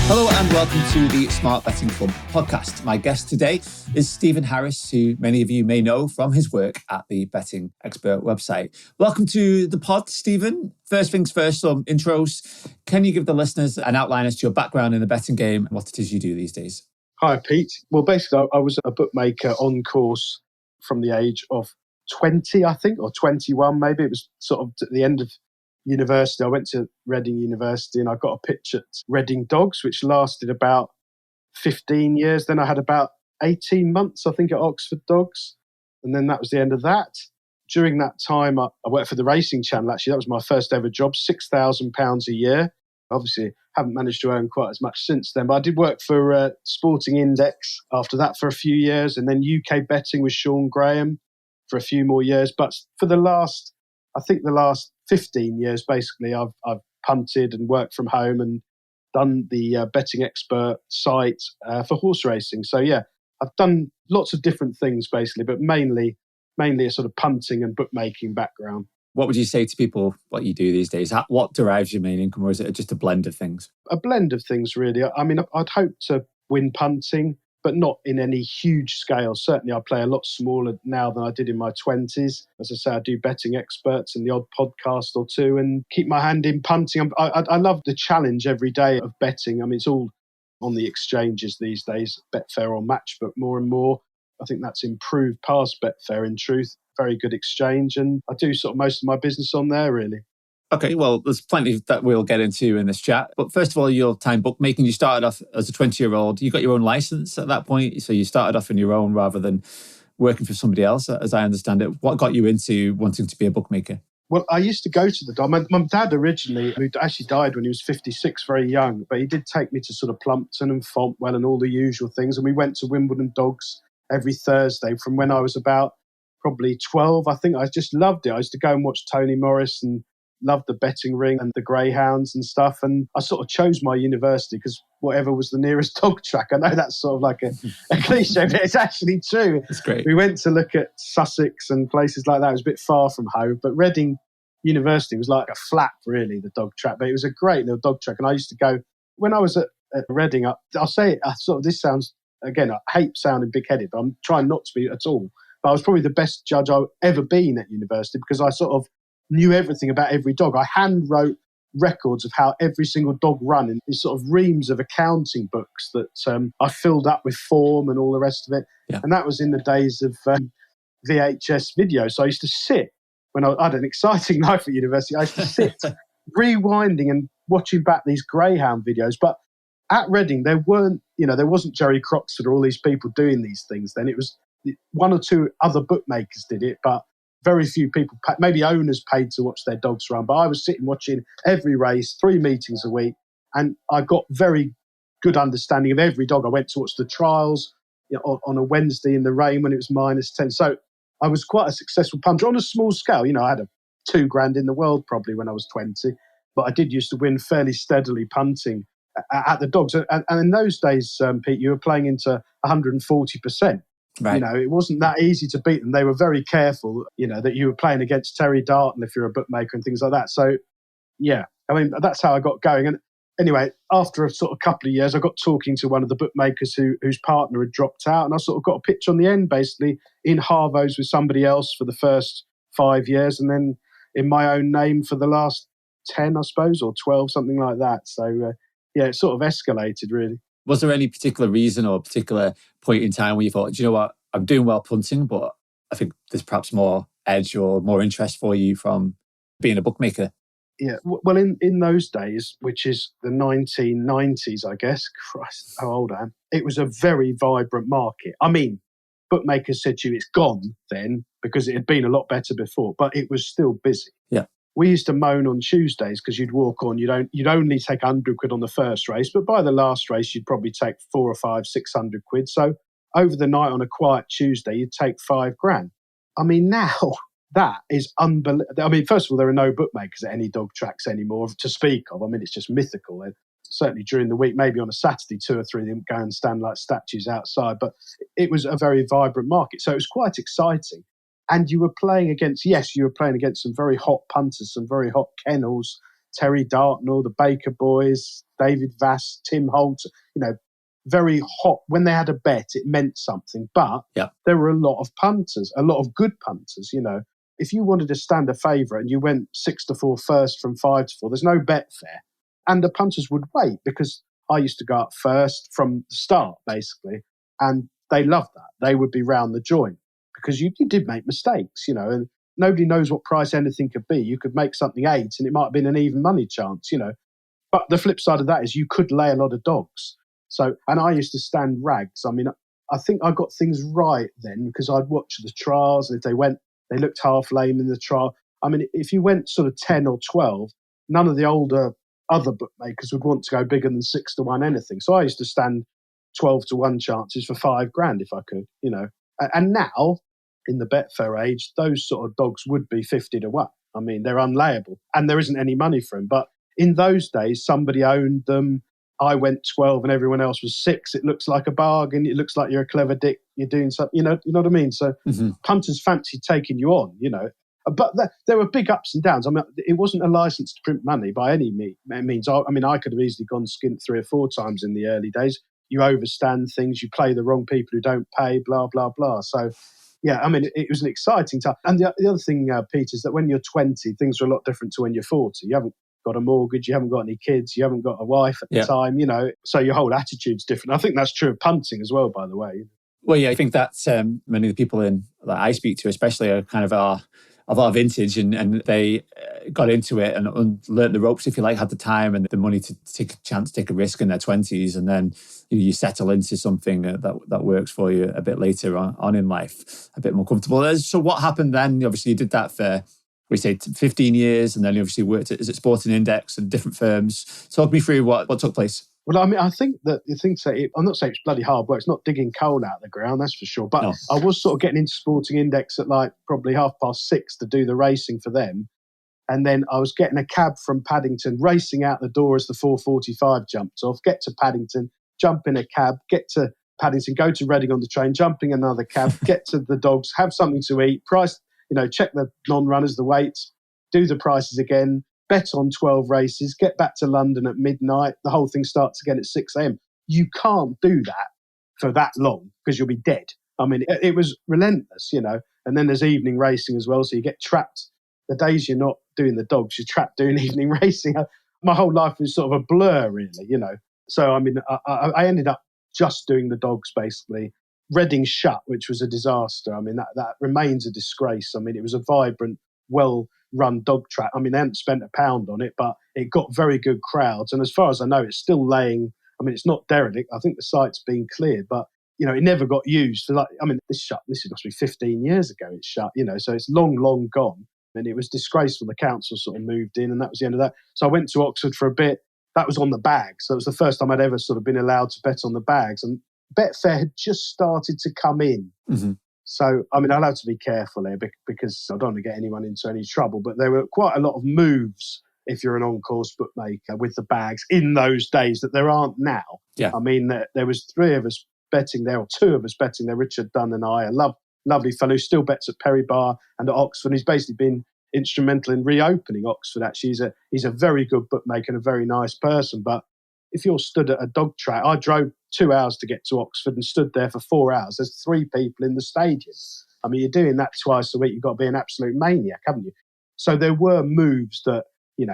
Hello and welcome to the Smart Betting Club podcast. My guest today is Stephen Harris, who many of you may know from his work at the Betting Expert website. Welcome to the pod, Stephen. First things first, some intros. Can you give the listeners an outline as to your background in the betting game and what it is you do these days? Hi, Pete. Well, basically, I was a bookmaker on course from the age of 20, I think, or 21 maybe. It was sort of at the end of university. I went to Reading University and I got a pitch at Reading Dogs, which lasted about 15 years. Then I had about 18 months, I think, at Oxford Dogs. And then that was the end of that. During that time, I worked for the Racing Channel, actually. That was my first ever job, £6,000 a year. Obviously, haven't managed to earn quite as much since then. But I did work for Sporting Index after that for a few years. And then UK Betting with Sean Graham for a few more years. But for the last 15 years, basically, I've punted and worked from home and done the Betting Expert site for horse racing. So, yeah, I've done lots of different things, basically, but mainly a sort of punting and bookmaking background. What would you say to people what you do these days? What derives your main income, or is it just a blend of things? A blend of things, really. I mean, I'd hope to win punting, but not in any huge scale. Certainly, I play a lot smaller now than I did in my 20s. As I say, I do Betting Experts and the odd podcast or two and keep my hand in punting. I love the challenge every day of betting. I mean, it's all on the exchanges these days, Betfair or Matchbook more and more. I think that's improved past Betfair, in truth. Very good exchange. And I do sort of most of my business on there, really. Okay, well, there's plenty that we'll get into in this chat. But first of all, your time bookmaking, you started off as a 20-year-old. You got your own license at that point. So you started off on your own rather than working for somebody else, as I understand it. What got you into wanting to be a bookmaker? Well, I used to go to the dog. My dad originally, who actually died when he was 56, very young, but he did take me to sort of Plumpton and Fontwell and all the usual things. And we went to Wimbledon Dogs every Thursday from when I was about probably 12. I think I just loved it. I used to go and watch Tony Morris and loved the betting ring and the greyhounds and stuff. And I sort of chose my university because whatever was the nearest dog track. I know that's sort of like a cliche, but it's actually true. That's great. We went to look at Sussex and places like that. It was a bit far from home, but Reading University was like a flap, really, the dog track. But it was a great little dog track. And I used to go, when I was at Reading, I'll say it, this sounds, again, I hate sounding big-headed, but I'm trying not to be at all. But I was probably the best judge I've ever been at university because I sort of knew everything about every dog. I hand wrote records of how every single dog run in these sort of reams of accounting books that I filled up with form and all the rest of it. Yeah. And that was in the days of VHS video. So I used to sit, when I had an exciting life at university, I used to sit rewinding and watching back these greyhound videos. But at Reading, there wasn't Jerry Croxford or all these people doing these things then. It was one or two other bookmakers did it, but very few people, maybe owners paid to watch their dogs run. But I was sitting watching every race, 3 meetings a week, and I got very good understanding of every dog. I went to watch the trials on a Wednesday in the rain when it was -10. So I was quite a successful punter on a small scale. I had $2,000 in the world probably when I was 20, but I did used to win fairly steadily punting at the dogs. And in those days, Pete, you were playing into 140%. Right. It wasn't that easy to beat them. They were very careful, that you were playing against Terry Darton if you're a bookmaker and things like that. So, yeah, I mean, that's how I got going. And anyway, after a sort of couple of years, I got talking to one of the bookmakers whose partner had dropped out. And I sort of got a pitch on the end, basically, in Harvos with somebody else for the first 5 years. And then in my own name for the last 10, I suppose, or 12, something like that. So, yeah, it sort of escalated, really. Was there any particular reason or particular point in time where you thought, do you know what, I'm doing well punting, but I think there's perhaps more edge or more interest for you from being a bookmaker? Yeah, well, in those days, which is the 1990s, I guess, Christ, how old I am, it was a very vibrant market. I mean, bookmakers said to you it's gone then because it had been a lot better before, but it was still busy. Yeah. We used to moan on Tuesdays because you'd walk on, you'd only take 100 quid on the first race, but by the last race, you'd probably take 400 or 500, 600 quid. So over the night on a quiet Tuesday, you'd take $5,000. I mean, now that is unbelievable. I mean, first of all, there are no bookmakers at any dog tracks anymore to speak of. I mean, it's just mythical. Certainly during the week, maybe on a Saturday, 2 or 3 of them go and stand like statues outside. But it was a very vibrant market. So it was quite exciting. And you were playing against some very hot punters, some very hot kennels, Terry Dartnell, the Baker boys, David Vass, Tim Holt, very hot. When they had a bet, it meant something. But there were a lot of punters, a lot of good punters, If you wanted to stand a favourite and you went 6-4 first from 5-4, there's no Betfair. And the punters would wait because I used to go up first from the start, basically. And they loved that. They would be round the joint because you did make mistakes, and nobody knows what price anything could be. You could make something 8 and it might have been an even money chance, But the flip side of that is you could lay a lot of dogs. So, and I used to stand rags. I mean, I think I got things right then because I'd watch the trials, and if they looked half lame in the trial. I mean, if you went sort of 10 or 12, none of the other bookmakers would want to go bigger than 6-1 anything. So I used to stand 12-1 chances for $5,000 if I could, And now, in the Betfair age, those sort of dogs would be 50-1. I mean, they're unlayable, and there isn't any money for them. But in those days, somebody owned them. I went 12 and everyone else was 6. It looks like a bargain. It looks like you're a clever dick. You're doing something, you know what I mean? So punters fancied taking you on, But there were big ups and downs. I mean, it wasn't a license to print money by any means. I could have easily gone skint 3 or 4 times in the early days. You overstand things. You play the wrong people who don't pay, blah, blah, blah. So, yeah, I mean, it was an exciting time. And the other thing, Pete, is that when you're 20, things are a lot different to when you're 40. You haven't got a mortgage, you haven't got any kids, you haven't got a wife at the time, so your whole attitude's different. I think that's true of punting as well, by the way. Well, yeah, I think that many of the people that I speak to, especially, are kind of our vintage, and they got into it and learnt the ropes, if you like, had the time and the money to take a risk in their 20s, and then you settle into something that works for you a bit later on in life, a bit more comfortable. So what happened then? Obviously, you did that for, we say, 15 years, and then you obviously worked at Sporting Index and different firms. Talk me through what took place. Well, I mean, I think that the thing to say, I'm not saying it's bloody hard work. It's not digging coal out of the ground, that's for sure. But no. I was sort of getting into Sporting Index at like probably 6:30 to do the racing for them. And then I was getting a cab from Paddington, racing out the door as the 4:45 jumped off, get to Paddington, jump in a cab, get to Paddington, go to Reading on the train, jumping another cab, get to the dogs, have something to eat, price, check the non-runners, the weights, do the prices again, bet on 12 races, get back to London at midnight. The whole thing starts again at 6 a.m. You can't do that for that long because you'll be dead. I mean, it was relentless, And then there's evening racing as well. So you get trapped. The days you're not doing the dogs, you're trapped doing evening racing. My whole life was sort of a blur, really, So, I mean, I ended up just doing the dogs, basically. Reading shut, which was a disaster. I mean, that remains a disgrace. I mean, it was a vibrant, well-run dog track. I mean, they hadn't spent £1 on it, but it got very good crowds. And as far as I know, it's still laying. I mean, it's not derelict. I think the site's been cleared, but it never got used. So, this must be 15 years ago. It's shut. So it's long, long gone. And it was disgraceful. The council sort of moved in, and that was the end of that. So I went to Oxford for a bit. That was on the bags. So it was the first time I'd ever sort of been allowed to bet on the bags. And Betfair had just started to come in. Mm-hmm. So, I mean, I'll have to be careful here because I don't want to get anyone into any trouble, but there were quite a lot of moves if you're an on-course bookmaker with the bags in those days that there aren't now. Yeah. I mean, there was 3 of us betting there, or 2 of us betting there, Richard Dunn and I, a lovely fellow who still bets at Perry Bar and at Oxford. He's basically been instrumental in reopening Oxford, actually. He's a very good bookmaker and a very nice person, but if you're stood at a dog track, I drove 2 hours to get to Oxford and stood there for 4 hours. There's 3 people in the stadium. I mean, you're doing that twice a week. You've got to be an absolute maniac, haven't you? So there were moves that,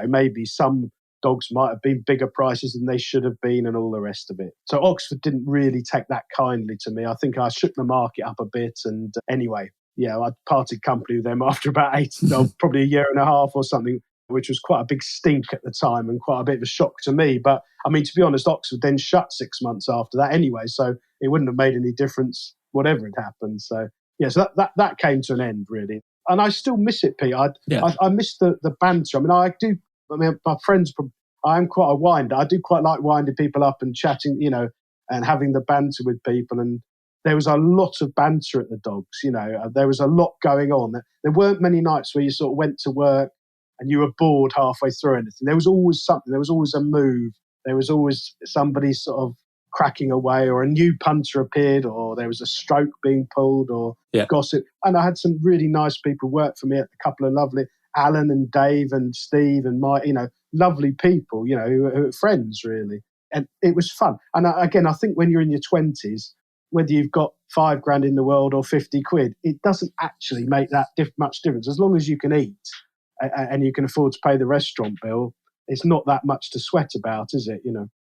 maybe some dogs might have been bigger prices than they should have been and all the rest of it. So Oxford didn't really take that kindly to me. I think I shook the market up a bit. And anyway, I parted company with them after about 8, probably a year and a half or something, which was quite a big stink at the time and quite a bit of a shock to me. But, I mean, to be honest, Oxford then shut 6 months after that anyway, so it wouldn't have made any difference whatever had happened. So, so that came to an end, really. And I still miss it, Pete. I miss the banter. I mean, my friends, I'm quite a winder. I do quite like winding people up and chatting, and having the banter with people. And there was a lot of banter at the dogs, There was a lot going on. There weren't many nights where you sort of went to work and you were bored halfway through anything. There was always something. There was always a move. There was always somebody sort of cracking away, or a new punter appeared, or there was a stroke being pulled, or gossip. And I had some really nice people work for me, a couple of lovely, Alan and Dave and Steve and Mike, lovely people, who are friends really. And it was fun. And again, I think when you're in your 20s, whether you've got £5,000 in the world or 50 quid, it doesn't actually make that much difference. As long as you can eat and you can afford to pay the restaurant bill, it's not that much to sweat about, is it?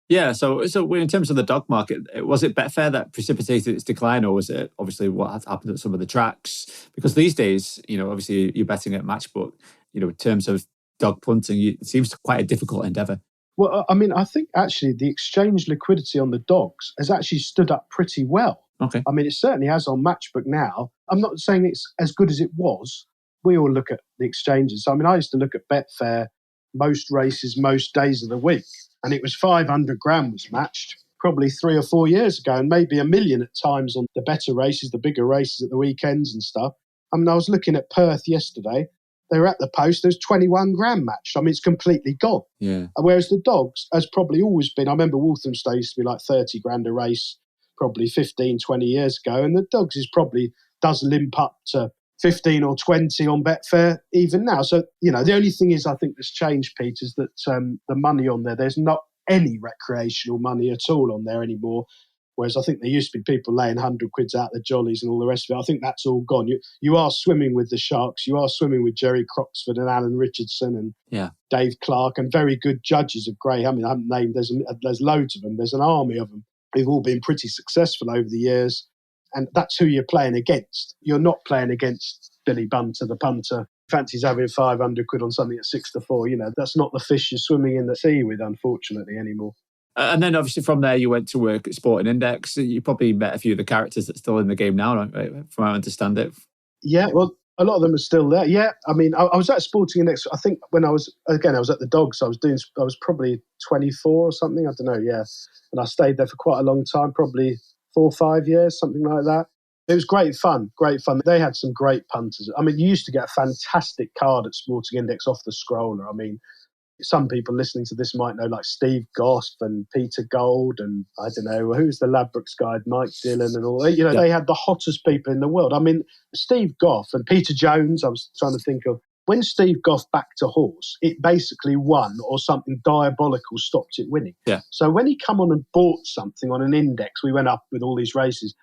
Yeah, so in terms of the dog market, was it Betfair that precipitated its decline, or was it obviously what had happened at some of the tracks? Because these days, obviously you're betting at Matchbook, in terms of dog punting, it seems quite a difficult endeavour. Well, I mean, I think actually the exchange liquidity on the dogs has actually stood up pretty well. Okay. I mean, it certainly has on Matchbook now. I'm not saying it's as good as it was. We all look at the exchanges. I mean, I used to look at Betfair most races, most days of the week, and it was 500 grand was matched probably 3 or 4 years ago, and maybe 1 million at times on the better races, the bigger races at the weekends and stuff. I mean, I was looking at Perth yesterday. They were at the post, there's 21 grand matched. I mean, it's completely gone. Yeah. Whereas the dogs has probably always been, I remember Walthamstow used to be like 30 grand a race, probably 15, 20 years ago. And the dogs does limp up to 15 or 20 on Betfair even now. So, the only thing is I think that's changed, Pete, is that the money on there's not any recreational money at all on there anymore. Whereas I think there used to be people laying 100 quids out the jollies and all the rest of it. I think that's all gone. You are swimming with the Sharks. You are swimming with Jerry Croxford and Alan Richardson and Dave Clark and very good judges of greyhound. I mean, I haven't named, there's loads of them. There's an army of them. They've all been pretty successful over the years. And that's who you're playing against. You're not playing against Billy Bunter, the punter. Fancies having 500 quid on something at 6 to 4. That's not the fish you're swimming in the sea with, unfortunately, anymore. And then obviously from there you went to work at Sporting Index. You probably met a few of the characters that's still in the game now, right? From how I understand it. Yeah, well, a lot of them are still there. Yeah, I mean, I was at Sporting Index. I think when I was at the Dogs. I was probably 24 or something. I don't know. Yeah, and I stayed there for quite a long time, probably 4 or 5 years, something like that. It was great fun. They had some great punters. I mean, you used to get a fantastic card at Sporting Index off the scroller. I mean, some people listening to this might know like Steve Goff and Peter Gold and I don't know, who's the Ladbrokes guy, Mike Dillon and all. They had the hottest people in the world. I mean, Steve Goff and Peter Jones, I was trying to think of, when Steve Goff backed a horse, it basically won or something diabolical stopped it winning. Yeah. So when he come on and bought something on an index, we went up with all these races.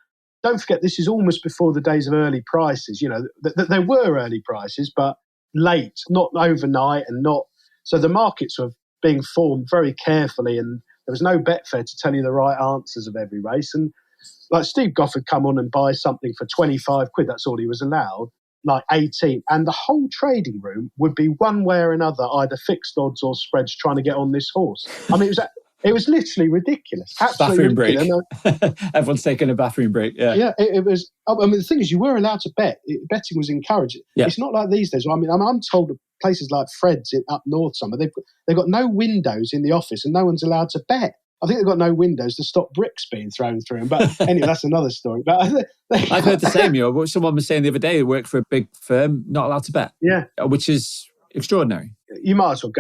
Don't forget, this is almost before the days of early prices. There were early prices, but late, not overnight and not... So the markets were being formed very carefully and there was no Betfair to tell you the right answers of every race. And like Steve Goff would come on and buy something for 25 quid, that's all he was allowed, like 18. And the whole trading room would be one way or another, either fixed odds or spreads trying to get on this horse. I mean, it was literally ridiculous. Absolutely bathroom break. Everyone's taking a bathroom break. Yeah. Yeah, it was. I mean, the thing is, you were allowed to bet. Betting was encouraged. Yeah. It's not like these days. I mean, I'm told places like Fred's up north somewhere, they've got no windows in the office and no one's allowed to bet. I think they've got no windows to stop bricks being thrown through them. But anyway, that's another story. But I've heard the same. Someone was saying the other day they work for a big firm, not allowed to bet. Yeah. Which is extraordinary. You might as well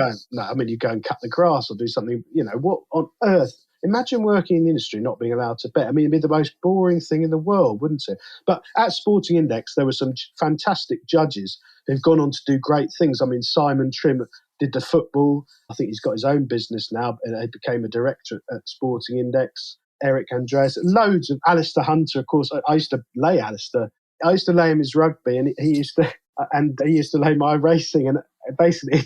you go and cut the grass or do something, what on earth? Imagine working in the industry not being allowed to bet. I mean, it'd be the most boring thing in the world, wouldn't it? But at Sporting Index, there were some fantastic judges who've gone on to do great things. I mean, Simon Trim did the football. I think he's got his own business now, and he became a director at Sporting Index. Eric Andreas, loads of Alistair Hunter, of course. I used to lay Alistair. I used to lay him his rugby, and he used to lay my racing. And basically,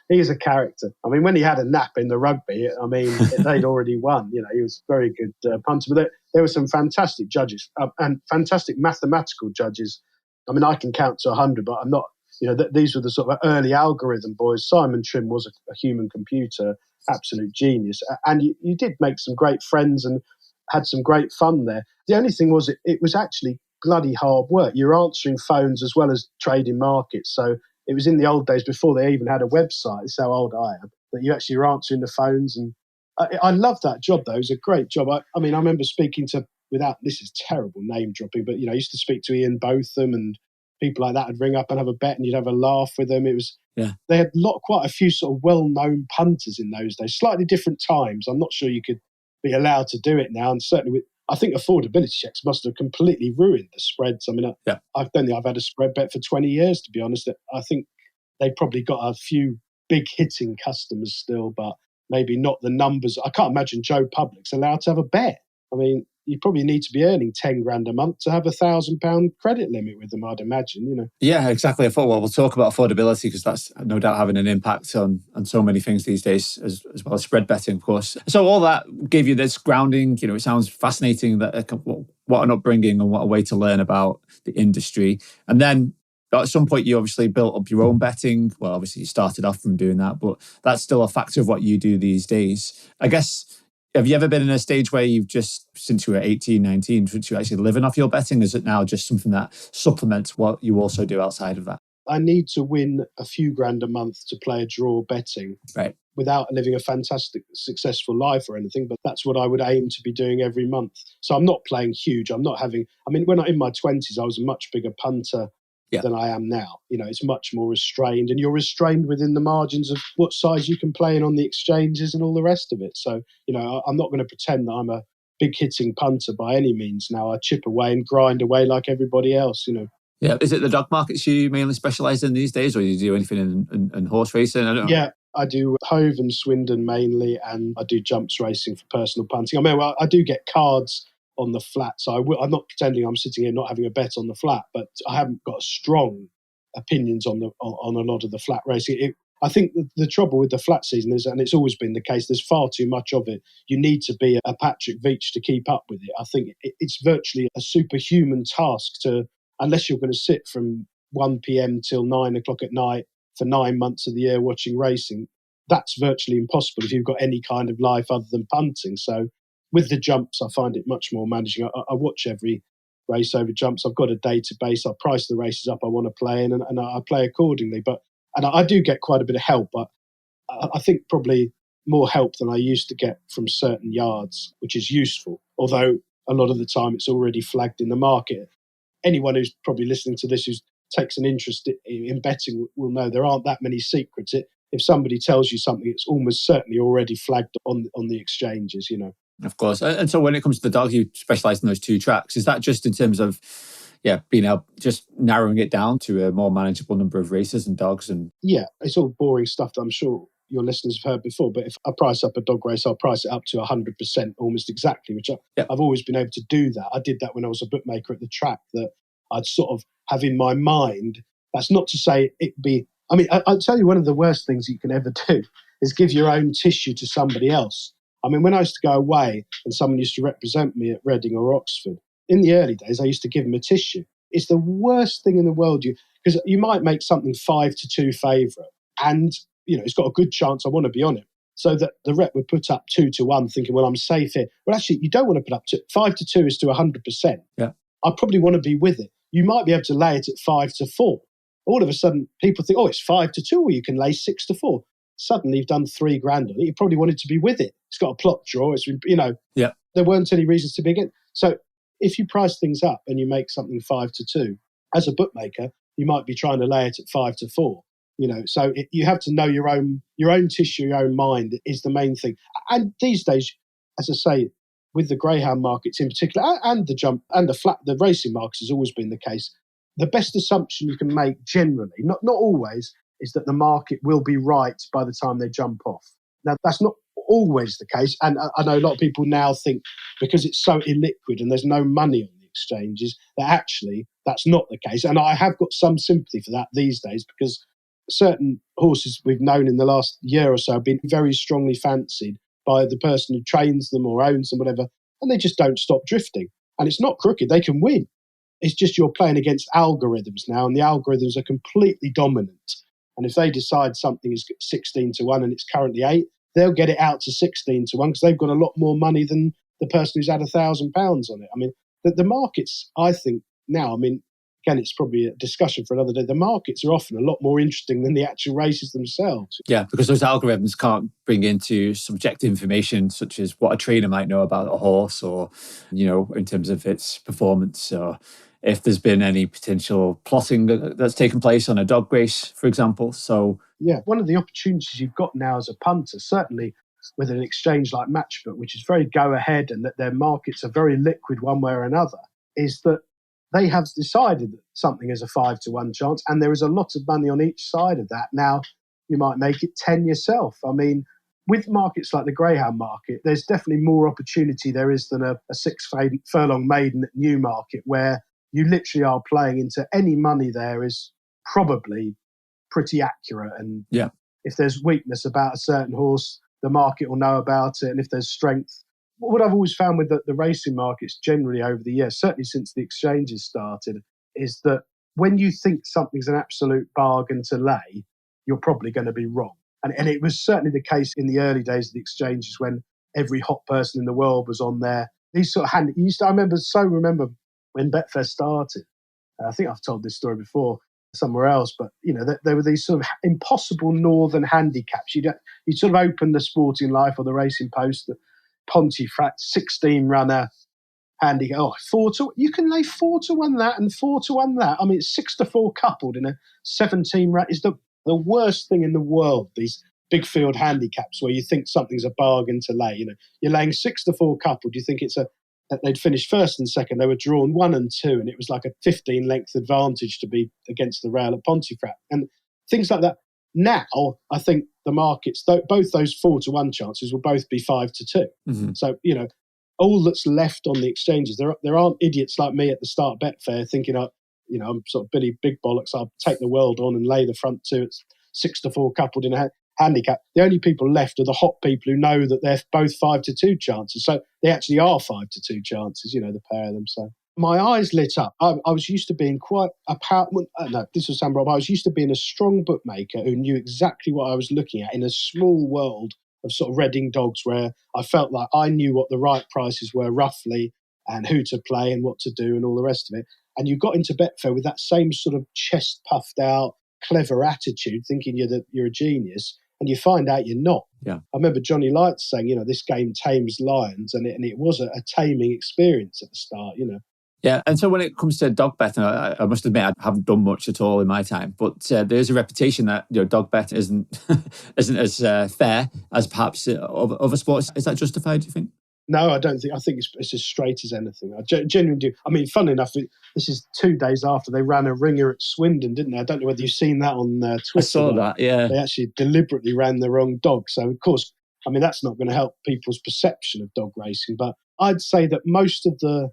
he is a character. I mean, when he had a nap in the rugby, I mean, they'd already won. He was a very good punter. But there were some fantastic judges and fantastic mathematical judges. I mean, I can count to 100, but I'm not. These were the sort of early algorithm boys. Simon Trim was a human computer, absolute genius. And you did make some great friends and had some great fun there. The only thing was it was actually bloody hard work. You're answering phones as well as trading markets. So it was in the old days before they even had a website. It's how old I am. That you actually were answering the phones. And I love that job, though. It was a great job. I mean, I remember speaking to, this is terrible name dropping, but, I used to speak to Ian Botham and people like that would ring up and have a bet and you'd have a laugh with them. It was, they had quite a few sort of well-known punters in those days, slightly different times. I'm not sure you could be allowed to do it now. And certainly I think affordability checks must have completely ruined the spreads. I mean, I don't think I've had a spread bet for 20 years, to be honest. I think they've probably got a few big hitting customers still, but maybe not the numbers. I can't imagine Joe Public's allowed to have a bet. I mean, you probably need to be earning 10 grand a month to have £1,000 credit limit with them, I'd imagine, Yeah, exactly. I thought, well, we'll talk about affordability because that's no doubt having an impact on so many things these days, as well as spread betting, of course. So all that gave you this grounding. It sounds fascinating that what an upbringing and what a way to learn about the industry. And then at some point, you obviously built up your own betting. Well, obviously, you started off from doing that, but that's still a factor of what you do these days. I guess, have you ever been in a stage where you've just, since you were 18, 19, since you're actually living off your betting? Is it now just something that supplements what you also do outside of that? I need to win a few grand a month to play a draw betting. Right. Without living a fantastic, successful life or anything, but that's what I would aim to be doing every month. So I'm not playing huge. I'm not having, when in my 20s, I was a much bigger punter than I am now. It's much more restrained, and you're restrained within the margins of what size you can play in on the exchanges and all the rest of it. So, I'm not going to pretend that I'm a big hitting punter by any means now. I chip away and grind away like everybody else, Yeah. Is it the dog markets you mainly specialise in these days, or do you do anything in horse racing? I don't know. Yeah, I do Hove and Swindon mainly, and I do jumps racing for personal punting. I do get cards on the flat, so I'm not pretending I'm sitting here not having a bet on the flat, but I haven't got strong opinions on a lot of the flat racing. I think the trouble with the flat season is, and it's always been the case, there's far too much of it. You need to be a Patrick Veach to keep up with it. I think it's virtually a superhuman task unless you're going to sit from 1 p.m. till 9 o'clock at night for 9 months of the year watching racing. That's virtually impossible if you've got any kind of life other than punting. So with the jumps, I find it much more managing. I watch every race over jumps. I've got a database. I price the races up I want to play in, and I play accordingly. And I do get quite a bit of help, but I think probably more help than I used to get from certain yards, which is useful. Although a lot of the time it's already flagged in the market. Anyone who's probably listening to this who takes an interest in betting will know there aren't that many secrets. If somebody tells you something, it's almost certainly already flagged on the exchanges, Of course. And so when it comes to the dog, you specialise in those 2 tracks. Is that just in terms of, being able, just narrowing it down to a more manageable number of races and dogs? Yeah, it's all boring stuff that I'm sure your listeners have heard before. But if I price up a dog race, I'll price it up to 100% almost exactly, which I've always been able to do that. I did that when I was a bookmaker at the track, that I'd sort of have in my mind. That's not to say it be... I'll tell you, one of the worst things you can ever do is give your own tissue to somebody else. When I used to go away and someone used to represent me at Reading or Oxford, in the early days, I used to give them a tissue. It's the worst thing in the world, because you might make something 5-2 favourite, and it's got a good chance I want to be on it. So that the rep would put up 2-1, thinking, well, I'm safe here. Well, actually, you don't want to put up 5-2 is to 100%. Yeah, I probably want to be with it. You might be able to lay it at 5-4. All of a sudden, people think, oh, it's 5-2, or you can lay 6-4. Suddenly, you've done 3 grand on it. You probably wanted to be with it. It's got a plot draw. There weren't any reasons to be against. So if you price things up and you make something 5-2, as a bookmaker, you might be trying to lay it at 5-4. So you have to know your own tissue, your own mind is the main thing. And these days, as I say, with the greyhound markets in particular, and the jump and the racing markets has always been the case. The best assumption you can make generally, not always, is that the market will be right by the time they jump off. Now, that's not always the case. And I know a lot of people now think because it's so illiquid and there's no money on the exchanges, that actually that's not the case. And I have got some sympathy for that these days, because certain horses we've known in the last year or so have been very strongly fancied by the person who trains them or owns them, whatever, and they just don't stop drifting. And it's not crooked. They can win. It's just you're playing against algorithms now, and the algorithms are completely dominant. And if they decide something is 16-1 and it's currently 8, they'll get it out to 16-1 because they've got a lot more money than the person who's had £1,000 on it. The markets, I think now, again, it's probably a discussion for another day. The markets are often a lot more interesting than the actual races themselves. Yeah, because those algorithms can't bring into subjective information such as what a trainer might know about a horse, or, in terms of its performance, or if there's been any potential plotting that's taken place on a dog race, for example. So yeah, one of the opportunities you've got now as a punter, certainly with an exchange like Matchbook, which is very go ahead and that their markets are very liquid one way or another, is that they have decided that something is a 5-to-1 chance, and there is a lot of money on each side of that. Now, you might make it 10 yourself. I mean, with markets like the greyhound market, there's definitely more opportunity there is than a 6-furlong maiden at Newmarket, where you literally are playing into any money there is probably pretty accurate. And if there's weakness about a certain horse, the market will know about it. And if there's strength, what I've always found with the racing markets generally over the years, certainly since the exchanges started, is that when you think something's an absolute bargain to lay, you're probably going to be wrong. And it was certainly the case in the early days of the exchanges when every hot person in the world was on there. These sort of I remember when Betfair started. I think I've told this story before somewhere else, but there were these sort of impossible northern handicaps. You'd sort of open the Sporting Life or the Racing Post, the Pontefract 16 runner handicap. You can lay 4-to-1 that and 4-to-1 that. I mean, it's 6-4 coupled in a 17 run. Is the worst thing in the world, these big field handicaps where you think something's a bargain to lay. You're laying 6-4 coupled. You think they'd finished first and second. They were drawn 1 and 2, and it was like a 15 length advantage to be against the rail at Pontefract and things like that. Now, I think the markets, both those 4-to-1 chances will both be 5-2. Mm-hmm. So, all that's left on the exchanges, there aren't idiots like me at the start of Betfair thinking, I'm sort of Billy Big Bollocks, I'll take the world on and lay the front two at 6-4 coupled in a handicap. The only people left are the hot people who know that they're both 5-2 chances. So they actually are 5-2 chances, the pair of them. So my eyes lit up. I was used to being quite this was Sam Rob. I was used to being a strong bookmaker who knew exactly what I was looking at in a small world of sort of Reading dogs, where I felt like I knew what the right prices were roughly and who to play and what to do and all the rest of it. And you got into Betfair with that same sort of chest puffed out, clever attitude, thinking you're a genius, and you find out you're not. Yeah. I remember Johnny Lights saying, this game tames lions, and it was a taming experience at the start, Yeah, and so when it comes to dog betting, I must admit I haven't done much at all in my time, but there's a reputation that dog betting isn't isn't as fair as perhaps other sports. Is that justified, do you think? No, I don't think. I think it's as straight as anything. I genuinely do. I mean, funnily enough, this is 2 days after they ran a ringer at Swindon, didn't they? I don't know whether you've seen that on Twitter. I saw that, yeah. They actually deliberately ran the wrong dog. So, of course, I mean, that's not going to help people's perception of dog racing. But I'd say that most of the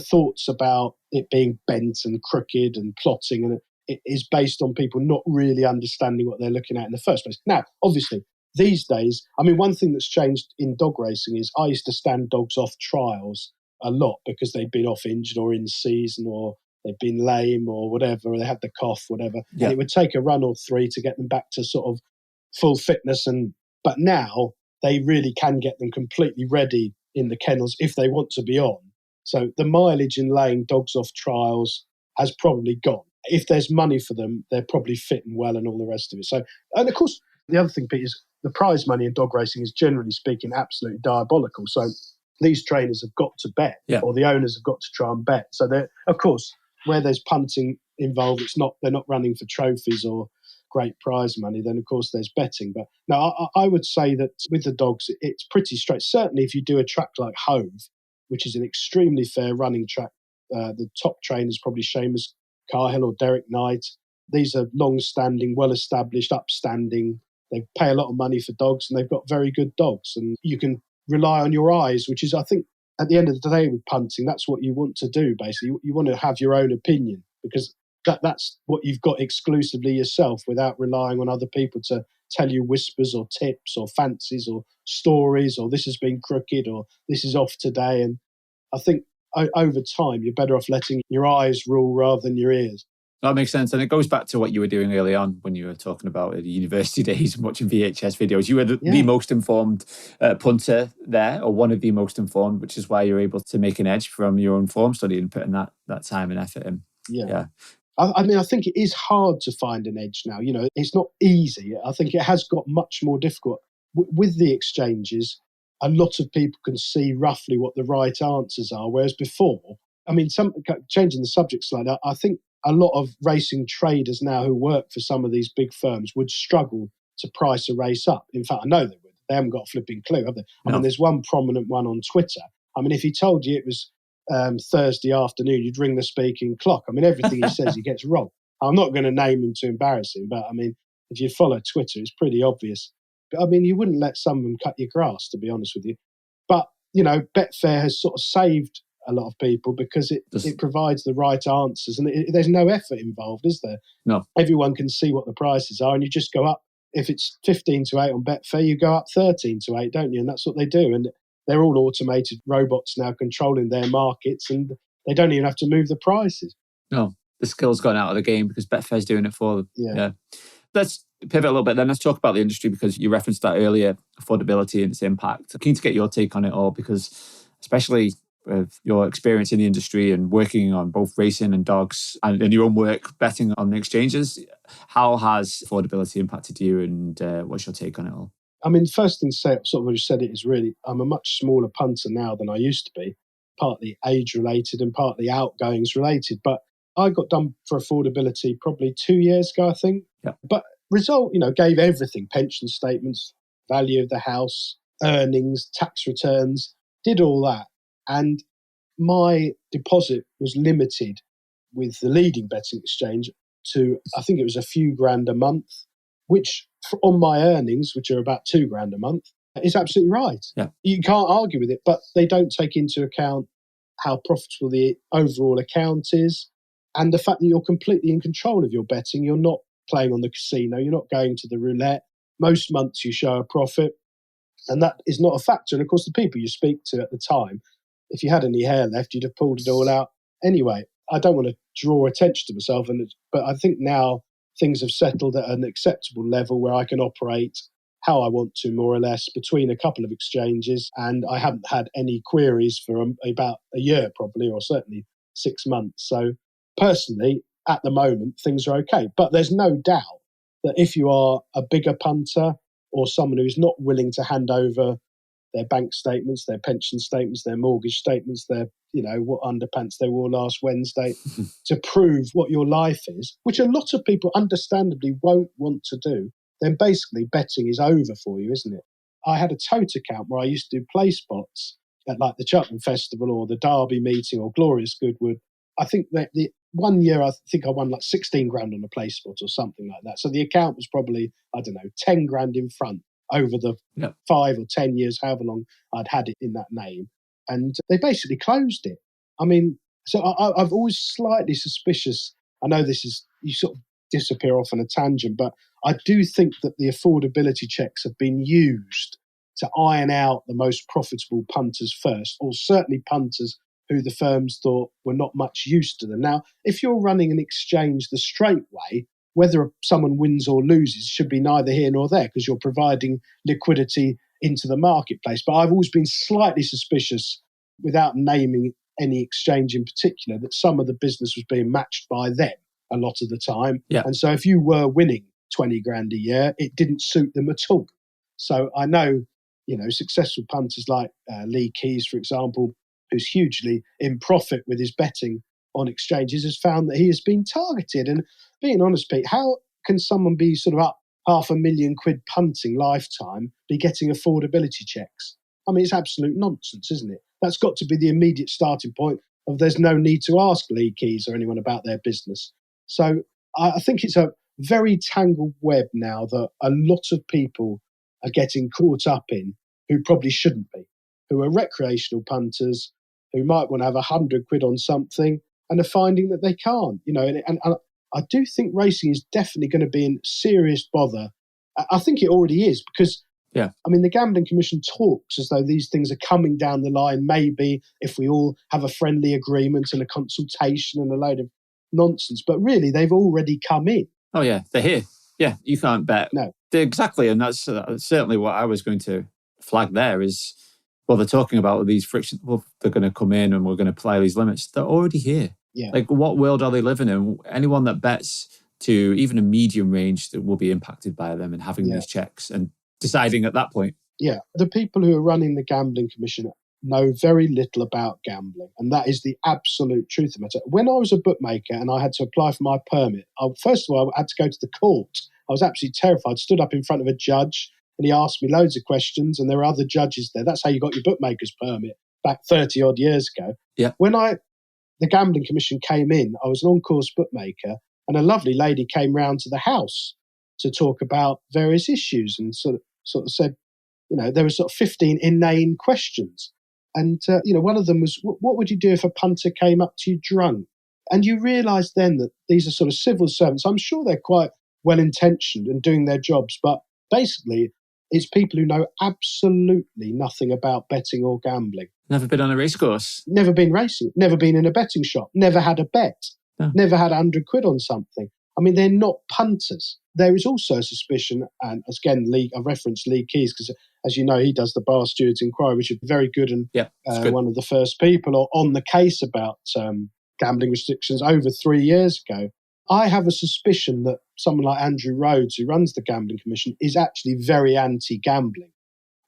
thoughts about it being bent and crooked and plotting, and it is based on people not really understanding what they're looking at in the first place. Now, obviously, these days, I mean, one thing that's changed in dog racing is I used to stand dogs off trials a lot because they'd been off injured or in season or they'd been lame or whatever, or they had the cough, whatever. Yeah. And it would take a run or 3 to get them back to sort of full fitness. But now they really can get them completely ready in the kennels if they want to be on. So the mileage in laying dogs off trials has probably gone. If there's money for them, they're probably fit and well and all the rest of it. So, and of course, the other thing, Pete, is the prize money in dog racing is generally speaking absolutely diabolical. So these trainers have got to bet, or the owners have got to try and bet. So of course, where there's punting involved, they're not running for trophies or great prize money. Then of course there's betting. But no, I would say that with the dogs, it's pretty straight. Certainly, if you do a track like Hove, which is an extremely fair running track, the top trainers probably Seamus Cahill or Derek Knight. These are long-standing, well-established, upstanding. They pay a lot of money for dogs, and they've got very good dogs. And you can rely on your eyes, which is, I think, at the end of the day with punting, that's what you want to do, basically. You want to have your own opinion, because that's what you've got exclusively yourself, without relying on other people to tell you whispers or tips or fancies or stories, or this has been crooked or this is off today. And I think over time, you're better off letting your eyes rule rather than your ears. That makes sense. And it goes back to what you were doing early on when you were talking about the university days and watching VHS videos. You were the most informed punter there, or one of the most informed, which is why you're able to make an edge from your own form study and putting that time and effort in. Yeah. I mean, I think it is hard to find an edge now. It's not easy. I think it has got much more difficult. With the exchanges, a lot of people can see roughly what the right answers are, whereas before, I mean, changing the subject slightly, I think a lot of racing traders now who work for some of these big firms would struggle to price a race up. In fact, I know they would. They haven't got a flipping clue, have they? I No. mean, there's one prominent one on Twitter. I mean, if he told you it was Thursday afternoon, you'd ring the speaking clock. I mean, everything he says he gets wrong. I'm not going to name him to embarrass him, but I mean, if you follow Twitter, it's pretty obvious. But I mean, you wouldn't let some of them cut your grass, to be honest with you. But, you know, Betfair has sort of saved a lot of people because it provides the right answers, and there's no effort involved, is there? No. Everyone can see what the prices are, and you just go up. If it's 15 to 8 on Betfair, you go up 13 to 8, don't you? And that's what they do. And they're all automated robots now controlling their markets, and they don't even have to move the prices. No, the skill's gone out of the game because Betfair's doing it for them. Yeah. Let's pivot a little bit then. Let's talk about the industry, because you referenced that earlier, affordability and its impact. I'm keen to get your take on it all, because especially with your experience in the industry and working on both racing and dogs and in your own work betting on the exchanges, how has affordability impacted you, and what's your take on it all? I mean, first thing to say, sort of what you said, it is really, I'm a much smaller punter now than I used to be, partly age related and partly outgoings related. But I got done for affordability probably 2 years ago, I think. Yeah. But result, you know, gave everything, pension statements, value of the house, earnings, tax returns, did all that. And my deposit was limited with the leading betting exchange to, I think it was a few grand a month, which on my earnings, which are about $2,000 a month, is absolutely right. Yeah. You can't argue with it, but they don't take into account how profitable the overall account is and the fact that you're completely in control of your betting. You're not playing on the casino. You're not going to the roulette. Most months you show a profit, and that is not a factor. And of course, the people you speak to at the time, if you had any hair left, you'd have pulled it all out anyway. I don't want to draw attention to myself, but I think now things have settled at an acceptable level where I can operate how I want to, more or less, between a couple of exchanges. And I haven't had any queries for about a year, probably, or certainly 6 months. So personally, at the moment, things are okay. But there's no doubt that if you are a bigger punter or someone who's not willing to hand over their bank statements, their pension statements, their mortgage statements, their, you know, what underpants they wore last Wednesday to prove what your life is, which a lot of people understandably won't want to do, then basically betting is over for you, isn't it? I had a tote account where I used to do play spots at like the Cheltenham Festival or the Derby meeting or Glorious Goodwood. I think that the 1 year, I think I won like 16 grand on a play spot or something like that. So the account was probably, I don't know, 10 grand in front over the 5 or 10 years, however long I'd had it in that name. And they basically closed it. I mean, so I've always slightly suspicious. I know this is, you sort of disappear off on a tangent, but I do think that the affordability checks have been used to iron out the most profitable punters first, or certainly punters who the firms thought were not much use to them. Now, if you're running an exchange the straight way, whether someone wins or loses should be neither here nor there, because you're providing liquidity into the marketplace. But I've always been slightly suspicious, without naming any exchange in particular, that some of the business was being matched by them a lot of the time. Yeah. And so if you were winning 20 grand a year, it didn't suit them at all. So I know, you know, successful punters like Lee Keys, for example, who's hugely in profit with his betting on exchanges, has found that he has been targeted. And being honest, Pete, how can someone be sort of up £500,000 punting lifetime be getting affordability checks? I mean, it's absolute nonsense, isn't it? That's got to be the immediate starting point of there's no need to ask Lee Keys or anyone about their business. So I think it's a very tangled web now that a lot of people are getting caught up in who probably shouldn't be, who are recreational punters, who might want to have £100 on something and are finding that they can't, you know, and I do think racing is definitely going to be in serious bother. I think it already is, because I mean, the Gambling Commission talks as though these things are coming down the line, maybe if we all have a friendly agreement and a consultation and a load of nonsense. But really, they've already come in. Oh, yeah, they're here. Yeah, you can't bet. No. Exactly, and that's certainly what I was going to flag there is, well, they're talking about these frictions. Well, they're going to come in and we're going to apply these limits. They're already here. Yeah. Like, what world are they living in? Anyone that bets to even a medium range that will be impacted by them and having these checks and deciding at that point. Yeah. The people who are running the Gambling Commission know very little about gambling. And that is the absolute truth of the matter. When I was a bookmaker and I had to apply for my permit, first of all, I had to go to the court. I was absolutely terrified. Stood up in front of a judge and he asked me loads of questions, and there were other judges there. That's how you got your bookmaker's permit back 30 odd years ago. Yeah. When the Gambling Commission came in, I was an on-course bookmaker, and a lovely lady came round to the house to talk about various issues and sort of said, there were sort of 15 inane questions. And, one of them was, what would you do if a punter came up to you drunk? And you realise then that these are sort of civil servants. I'm sure they're quite well-intentioned and doing their jobs, but basically it's people who know absolutely nothing about betting or gambling. Never been on a race course. Never been racing. Never been in a betting shop. Never had a bet. No. Never had 100 quid on something. I mean, they're not punters. There is also a suspicion, and again, I referenced Lee Keys because, as you know, he does the Bar Stewards Inquiry, which is very good and good. One of the first people on the case about gambling restrictions over 3 years ago. I have a suspicion that someone like Andrew Rhodes, who runs the Gambling Commission, is actually very anti-gambling.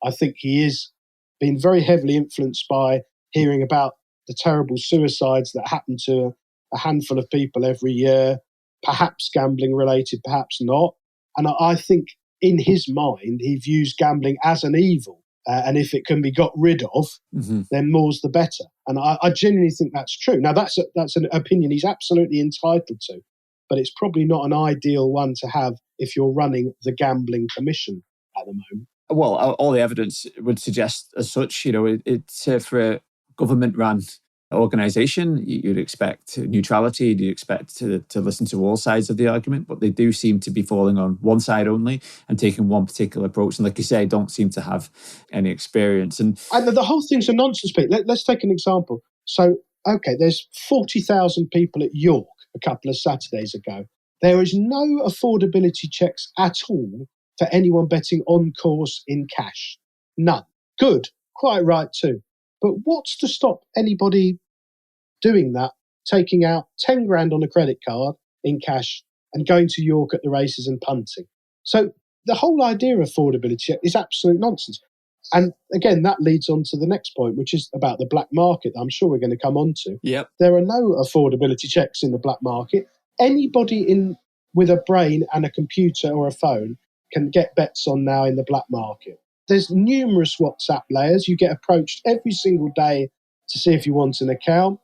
I think he is being very heavily influenced by hearing about the terrible suicides that happen to a handful of people every year, perhaps gambling related, perhaps not. And I think in his mind, he views gambling as an evil. And if it can be got rid of, then more's the better. And I genuinely think that's true. Now, that's an opinion he's absolutely entitled to, but it's probably not an ideal one to have if you're running the Gambling Commission at the moment. Well, all the evidence would suggest as such. It's for a government-run organisation, you'd expect neutrality, you'd expect to listen to all sides of the argument, but they do seem to be falling on one side only and taking one particular approach. And like you say, don't seem to have any experience. And the whole thing's a nonsense, Pete. Let's take an example. So, okay, there's 40,000 people at York a couple of Saturdays ago. There is no affordability checks at all for anyone betting on course in cash. None. Good. Quite right too. But what's to stop anybody doing that, taking out 10 grand on a credit card in cash and going to York at the races and punting? So the whole idea of affordability is absolute nonsense. And again, that leads on to the next point, which is about the black market that I'm sure we're going to come on to. Yep. There are no affordability checks in the black market. Anybody with a brain and a computer or a phone can get bets on now in the black market. There's numerous WhatsApp layers. You get approached every single day to see if you want an account.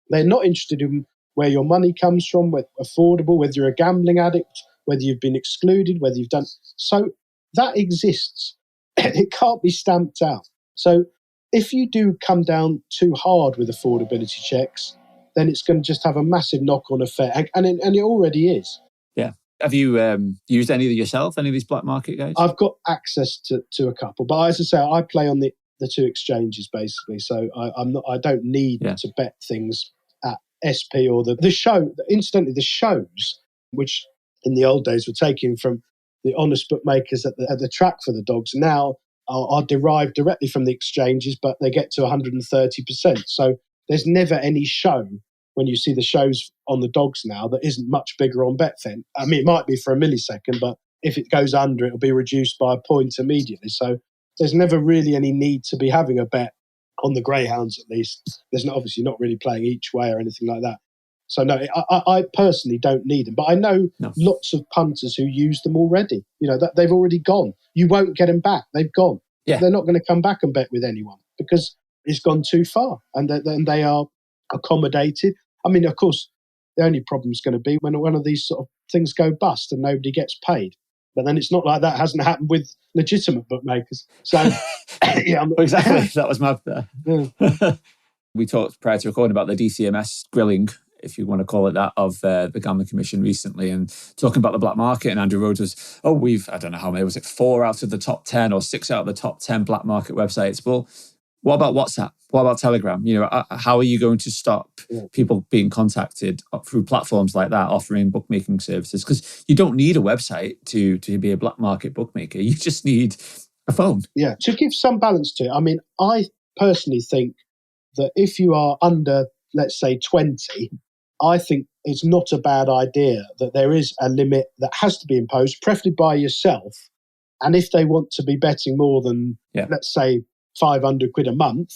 They're not interested in where your money comes from, whether affordable, whether you're a gambling addict, whether you've been excluded, whether you've done. So that exists. It can't be stamped out. So if you do come down too hard with affordability checks, then it's going to just have a massive knock-on effect. And it already is. Yeah. Have you used any of yourself, any of these black market guys? I've got access to a couple, but as I say, I play on the two exchanges basically. So I don't need to bet things at SP or the show. Incidentally, the shows, which in the old days were taken from the honest bookmakers at the track for the dogs, now are derived directly from the exchanges, but they get to 130%. So there's never any show. When you see the shows on the dogs now, that isn't much bigger on Betfin. I mean, it might be for a millisecond, but if it goes under, it'll be reduced by a point immediately. So there's never really any need to be having a bet on the greyhounds, at least. There's obviously not really playing each way or anything like that. So no, I personally don't need them. But I know lots of punters who use them already. That they've already gone. You won't get them back. They've gone. Yeah. They're not going to come back and bet with anyone because it's gone too far. And they are accommodated. I mean, of course, the only problem is going to be when one of these sort of things go bust and nobody gets paid. But then it's not like that hasn't happened with legitimate bookmakers. So, exactly. That was my... We talked prior to recording about the DCMS grilling, if you want to call it that, of the Gambling Commission recently, and talking about the black market. And Andrew Rhodes was, I don't know how many, was it 4 out of the top 10 or 6 out of the top 10 black market websites? Well, what about WhatsApp? What about Telegram? How are you going to stop people being contacted through platforms like that offering bookmaking services? Because you don't need a website to be a black market bookmaker. You just need a phone. Yeah, to give some balance to it. I mean, I personally think that if you are under, let's say, 20, I think it's not a bad idea that there is a limit that has to be imposed, preferably by yourself. And if they want to be betting more than, let's say, 500 quid a month,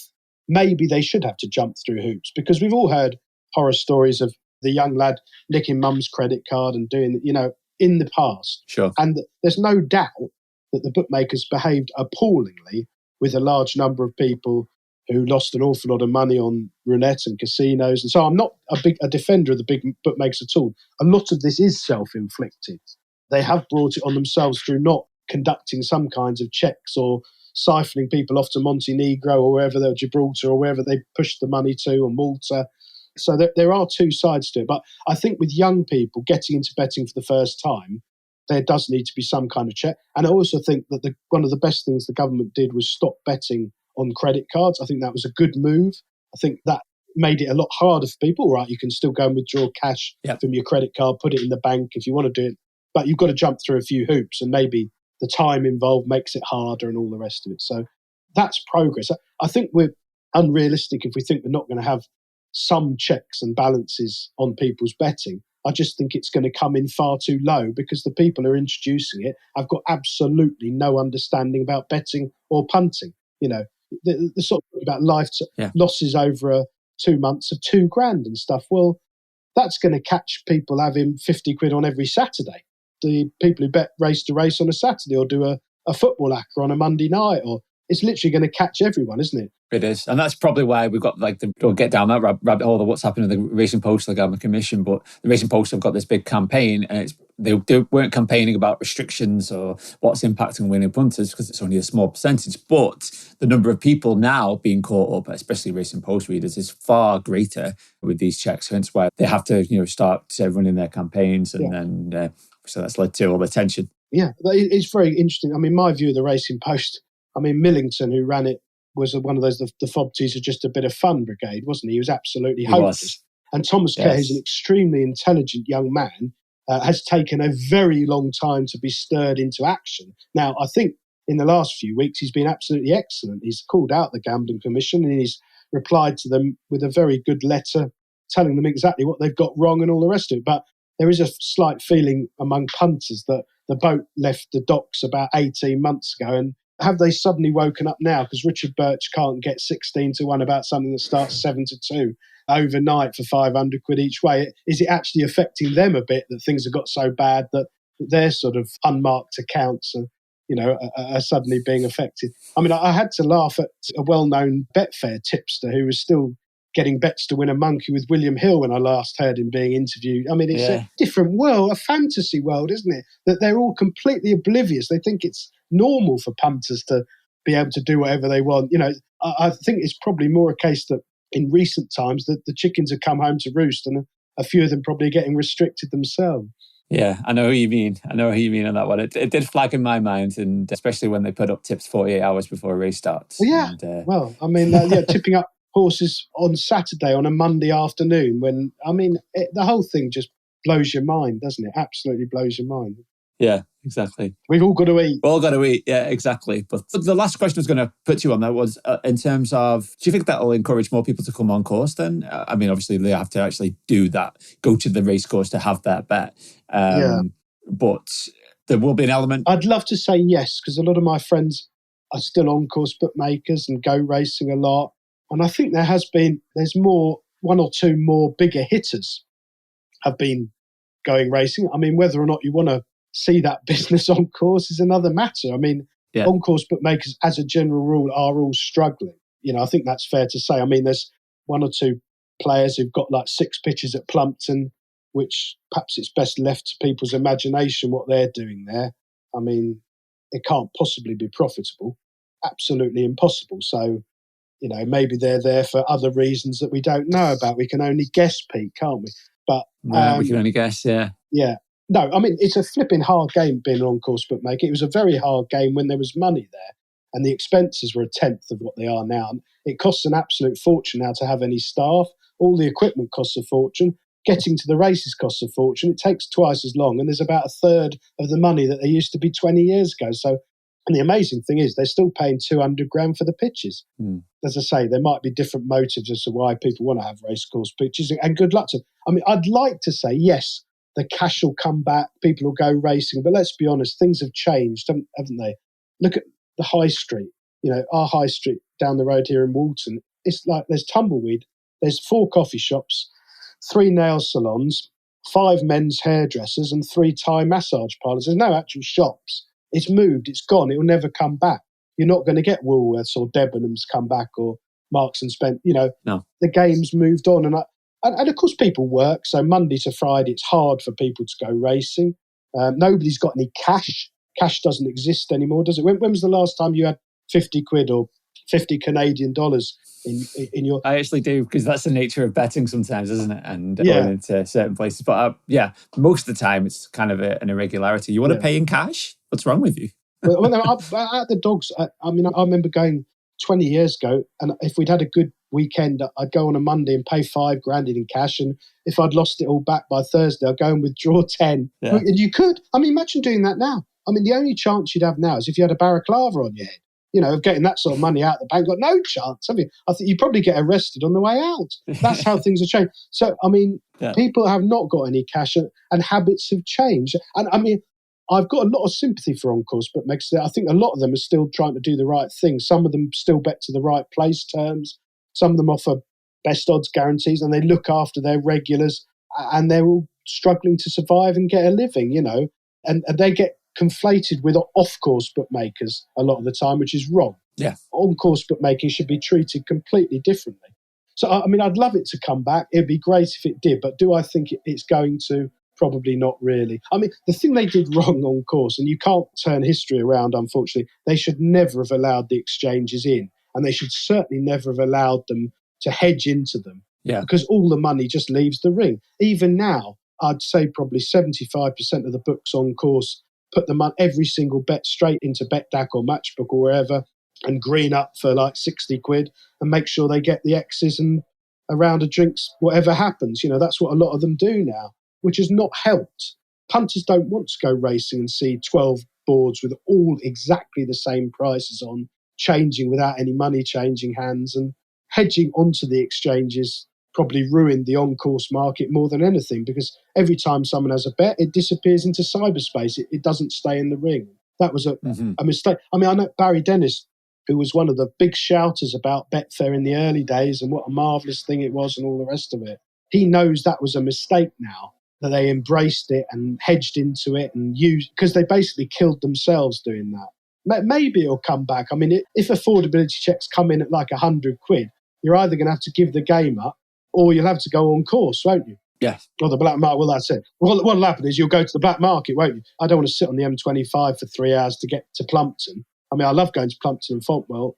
maybe they should have to jump through hoops, because we've all heard horror stories of the young lad nicking mum's credit card and doing, in the past. Sure. And there's no doubt that the bookmakers behaved appallingly with a large number of people who lost an awful lot of money on roulette and casinos. And so I'm not a defender of the big bookmakers at all. A lot of this is self-inflicted. They have brought it on themselves through not conducting some kinds of checks or siphoning people off to Montenegro or wherever they're Gibraltar or wherever they pushed the money to, or Malta. So there are two sides to it. But I think with young people getting into betting for the first time, there does need to be some kind of check. And I also think that one of the best things the government did was stop betting on credit cards. I think that was a good move. I think that made it a lot harder for people. Right, you can still go and withdraw cash from your credit card, put it in the bank if you want to do it. But you've got to jump through a few hoops, and maybe the time involved makes it harder and all the rest of it. So that's progress. I think we're unrealistic if we think we're not going to have some checks and balances on people's betting. I just think it's going to come in far too low because the people who are introducing it have got absolutely no understanding about betting or punting. You know, the sort of about losses over 2 months of $2,000 and stuff. Well, that's going to catch people having 50 quid on every Saturday. The people who bet race to race on a Saturday or do a football acca on a Monday night, or it's literally going to catch everyone, isn't it? It is. And that's probably why we've got don't get down that rabbit hole of what's happening in the Racing Post, the Government Commission, but the Racing Post have got this big campaign, and they weren't campaigning about restrictions or what's impacting winning punters because it's only a small percentage, but the number of people now being caught up, especially Racing Post readers, is far greater with these checks. Hence why they have to start running their campaigns, and then so that's led to all the tension. Yeah, it's very interesting. I mean, my view of the Racing Post, I mean, Millington, who ran it, was one of those, the Fobties are just a bit of fun brigade, wasn't he? He was absolutely hopeless. And Thomas Kerr, who's an extremely intelligent young man, has taken a very long time to be stirred into action. Now, I think in the last few weeks, he's been absolutely excellent. He's called out the Gambling Commission and he's replied to them with a very good letter telling them exactly what they've got wrong and all the rest of it. But there is a slight feeling among punters that the boat left the docks about 18 months ago, and have they suddenly woken up now because Richard Birch can't get 16-1 about something that starts 7-2 overnight for 500 quid each way? Is it actually affecting them a bit that things have got so bad that their sort of unmarked accounts are suddenly being affected? I mean, I had to laugh at a well-known Betfair tipster who was still getting bets to win a monkey with William Hill when I last heard him being interviewed. I mean, it's a different world, a fantasy world, isn't it? That they're all completely oblivious. They think it's normal for punters to be able to do whatever they want. You know, I think it's probably more a case that in recent times that the chickens have come home to roost, and a few of them probably getting restricted themselves. Yeah, I know who you mean. on that one. It did flag in my mind, and especially when they put up tips 48 hours before a race starts. Well, well, I mean, tipping up horses on Saturday on a Monday afternoon when, I mean, the whole thing just blows your mind, doesn't it? Absolutely blows your mind. Yeah, exactly. We've all got to eat. We've all got to eat, yeah, exactly. But the last question I was going to put you on that was in terms of, do you think that will encourage more people to come on course then? I mean, obviously they have to actually do that, go to the race course to have that bet. But there will be an element. I'd love to say yes, because a lot of my friends are still on course bookmakers and go racing a lot. And I think there's one or two more bigger hitters have been going racing. I mean, whether or not you want to see that business on course is another matter. I mean, on course bookmakers, as a general rule, are all struggling. You know, I think that's fair to say. I mean, there's one or two players who've got like 6 pitches at Plumpton, which perhaps it's best left to people's imagination what they're doing there. I mean, it can't possibly be profitable. Absolutely impossible. So, you know, maybe they're there for other reasons that we don't know about. We can only guess, Pete, can't we? But we can only guess, yeah. Yeah. No, I mean, it's a flipping hard game being an on-course bookmaker. It was a very hard game when there was money there, and the expenses were 1/10 of what they are now. It costs an absolute fortune now to have any staff. All the equipment costs a fortune. Getting to the races costs a fortune. It takes twice as long, and there's about 1/3 of the money that there used to be 20 years ago. So, and the amazing thing is they're still paying 200 grand for the pitches. As I say, there might be different motives as to why people want to have racecourse pitches, and good luck to them. I mean, I'd like to say, yes, the cash will come back, people will go racing, but let's be honest, things have changed, haven't they? Look at the high street, you know, our high street down the road here in Walton. It's like there's tumbleweed, there's 4 coffee shops, 3 nail salons, 5 men's hairdressers and 3 Thai massage parlours. There's no actual shops. It's moved, it's gone, it will never come back. You're not going to get Woolworths or Debenhams come back or Marks and Spencer. No. The game's moved on. And of course, people work. So Monday to Friday, it's hard for people to go racing. Nobody's got any cash. Cash doesn't exist anymore, does it? When was the last time you had 50 quid or 50 Canadian dollars in your... I actually do, because that's the nature of betting sometimes, isn't it? And Yeah. going into certain places. But most of the time it's kind of an irregularity. You want to pay in cash? What's wrong with you? Well, at the dogs, I remember going 20 years ago, and if we'd had a good weekend, I'd go on a Monday and pay $5,000 in cash. And if I'd lost it all back by Thursday, I'd go and withdraw 10. Yeah. And you could. Imagine doing that now. The only chance you'd have now is if you had a balaclava on your head. Of getting that sort of money out of the bank. Got no chance, have you? I think you probably get arrested on the way out. That's how things have changed. So, people have not got any cash, and habits have changed. And I've got a lot of sympathy for on-course bookmakers. I think a lot of them are still trying to do the right thing. Some of them still bet to the right place terms. Some of them offer best odds guarantees, and they look after their regulars, and they're all struggling to survive and get a living, and they get conflated with off-course bookmakers a lot of the time, which is wrong. Yeah. On-course bookmaking should be treated completely differently. So, I'd love it to come back. It'd be great if it did, but do I think it's going to? Probably not really. The thing they did wrong on course, and you can't turn history around, unfortunately, they should never have allowed the exchanges in, and they should certainly never have allowed them to hedge into them. Yeah. Because all the money just leaves the ring. Even now, I'd say probably 75% of the books on course put every single bet straight into BetDAC or Matchbook or wherever, and green up for like 60 quid and make sure they get the X's and a round of drinks, whatever happens. That's what a lot of them do now, which has not helped. Punters don't want to go racing and see 12 boards with all exactly the same prices on, changing without any money changing hands, and hedging onto the exchanges probably ruined the on-course market more than anything, because every time someone has a bet, it disappears into cyberspace. It doesn't stay in the ring. That was a mistake. I know Barry Dennis, who was one of the big shouters about Betfair in the early days and what a marvellous thing it was and all the rest of it. He knows that was a mistake now, that they embraced it and hedged into it and used, because they basically killed themselves doing that. Maybe it'll come back. If affordability checks come in at like 100 quid, you're either going to have to give the game up or you'll have to go on course, won't you? Yes. Or the black market. Well, that's it. What'll happen is you'll go to the black market, won't you? I don't want to sit on the M25 for 3 hours to get to Plumpton. I love going to Plumpton and Fontwell,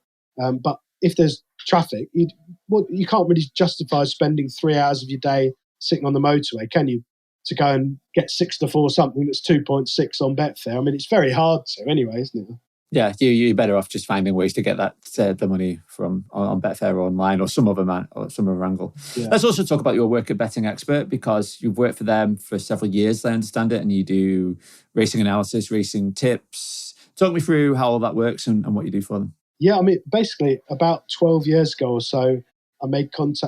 but if there's traffic, you can't really justify spending 3 hours of your day sitting on the motorway, can you? To go and get 6 to 4 something that's 2.6 on Betfair. It's very hard to anyway, isn't it? Yeah, you're better off just finding ways to get that the money from on Betfair or online or some other angle. Yeah. Let's also talk about your work at Betting Expert, because you've worked for them for several years, I understand it, and you do racing analysis, racing tips. Talk me through how all that works and what you do for them. Yeah, basically about 12 years ago or so,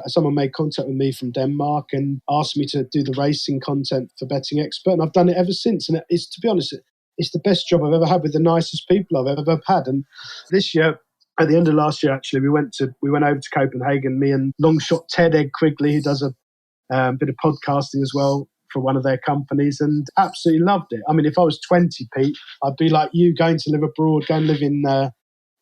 someone made contact with me from Denmark and asked me to do the racing content for Betting Expert, and I've done it ever since. And it's, to be honest, it's the best job I've ever had with the nicest people I've ever had. And this year, at the end of last year, actually, we went over to Copenhagen, me and Longshot Ted Egg Quigley, who does a bit of podcasting as well for one of their companies, and absolutely loved it. If I was 20, Pete, I'd be like you, going to live abroad, go and live in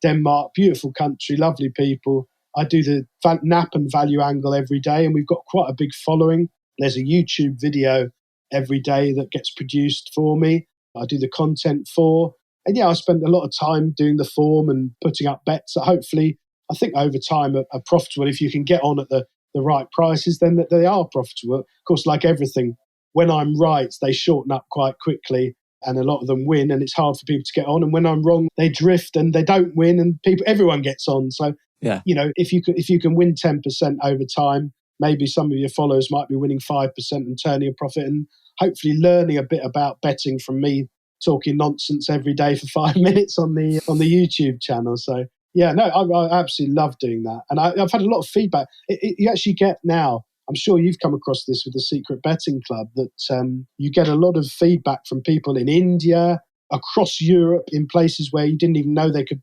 Denmark, beautiful country, lovely people. I do the nap and value angle every day, and we've got quite a big following. There's a YouTube video every day that gets produced for me. I do the content for. And I spend a lot of time doing the form and putting up bets that hopefully, I think over time are profitable. If you can get on at the right prices, then they are profitable. Of course, like everything, when I'm right, they shorten up quite quickly and a lot of them win, and it's hard for people to get on. And when I'm wrong, they drift and they don't win, and everyone gets on. So, yeah, if you can win 10% over time, maybe some of your followers might be winning 5% and turning a profit, and hopefully learning a bit about betting from me talking nonsense every day for 5 minutes on the YouTube channel. So yeah, no, I absolutely love doing that, and I've had a lot of feedback. You actually get now, I'm sure you've come across this with the Secret Betting Club, that you get a lot of feedback from people in India, across Europe, in places where you didn't even know they could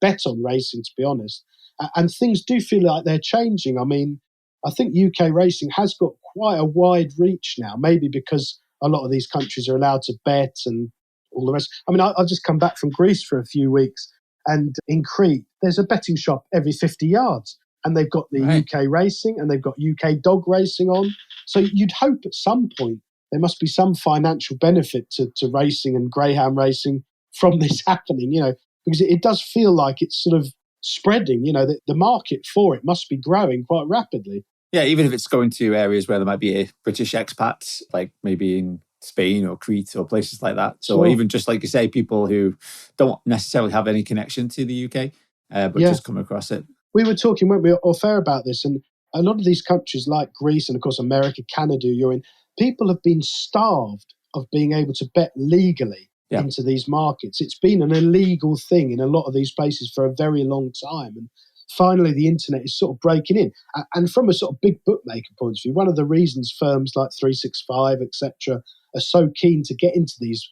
bet on racing, to be honest. And things do feel like they're changing. I think UK racing has got quite a wide reach now, maybe because a lot of these countries are allowed to bet and all the rest. I mean, I've just come back from Greece for a few weeks, and in Crete, there's a betting shop every 50 yards. And they've got the UK racing and they've got UK dog racing on. So you'd hope at some point there must be some financial benefit to racing and greyhound racing from this happening, because it does feel like it's sort of spreading, the market for it must be growing quite rapidly. Yeah, even if it's going to areas where there might be British expats, like maybe in Spain or Crete or places like that. So even just like you say, people who don't necessarily have any connection to the UK, but just come across it. We were talking, weren't we, off air about this, and a lot of these countries like Greece and, of course, America, Canada, you're in, people have been starved of being able to bet legally into these markets. It's been an illegal thing in a lot of these places for a very long time. And finally, the internet is sort of breaking in. And from a sort of big bookmaker point of view, one of the reasons firms like 365, etc., are so keen to get into these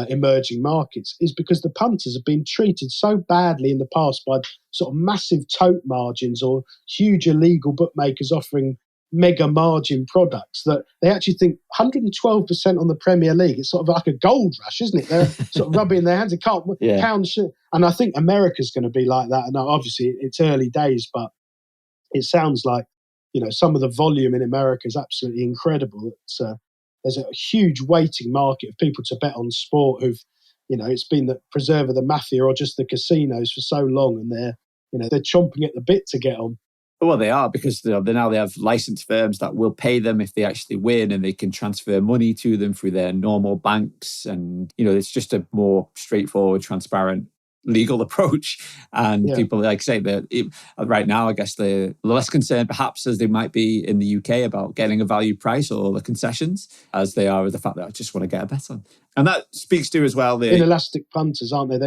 emerging markets is because the punters have been treated so badly in the past by sort of massive tote margins or huge illegal bookmakers offering mega margin products that they actually think 112% on the Premier League. It's sort of like a gold rush, isn't it? They're sort of rubbing their hands. They can't pound shit. And I think America's going to be like that. And obviously it's early days, but it sounds like, some of the volume in America is absolutely incredible. There's a huge waiting market of people to bet on sport who've, it's been the preserve of the mafia or just the casinos for so long, and they're chomping at the bit to get on. Well, they are, because now they have licensed firms that will pay them if they actually win, and they can transfer money to them through their normal banks. And, it's just a more straightforward, transparent, legal approach. And people, like I say, right now, I guess they're less concerned perhaps as they might be in the UK about getting a value price or the concessions as they are with the fact that I just want to get a bet on. And that speaks to as well the inelastic punters, aren't they?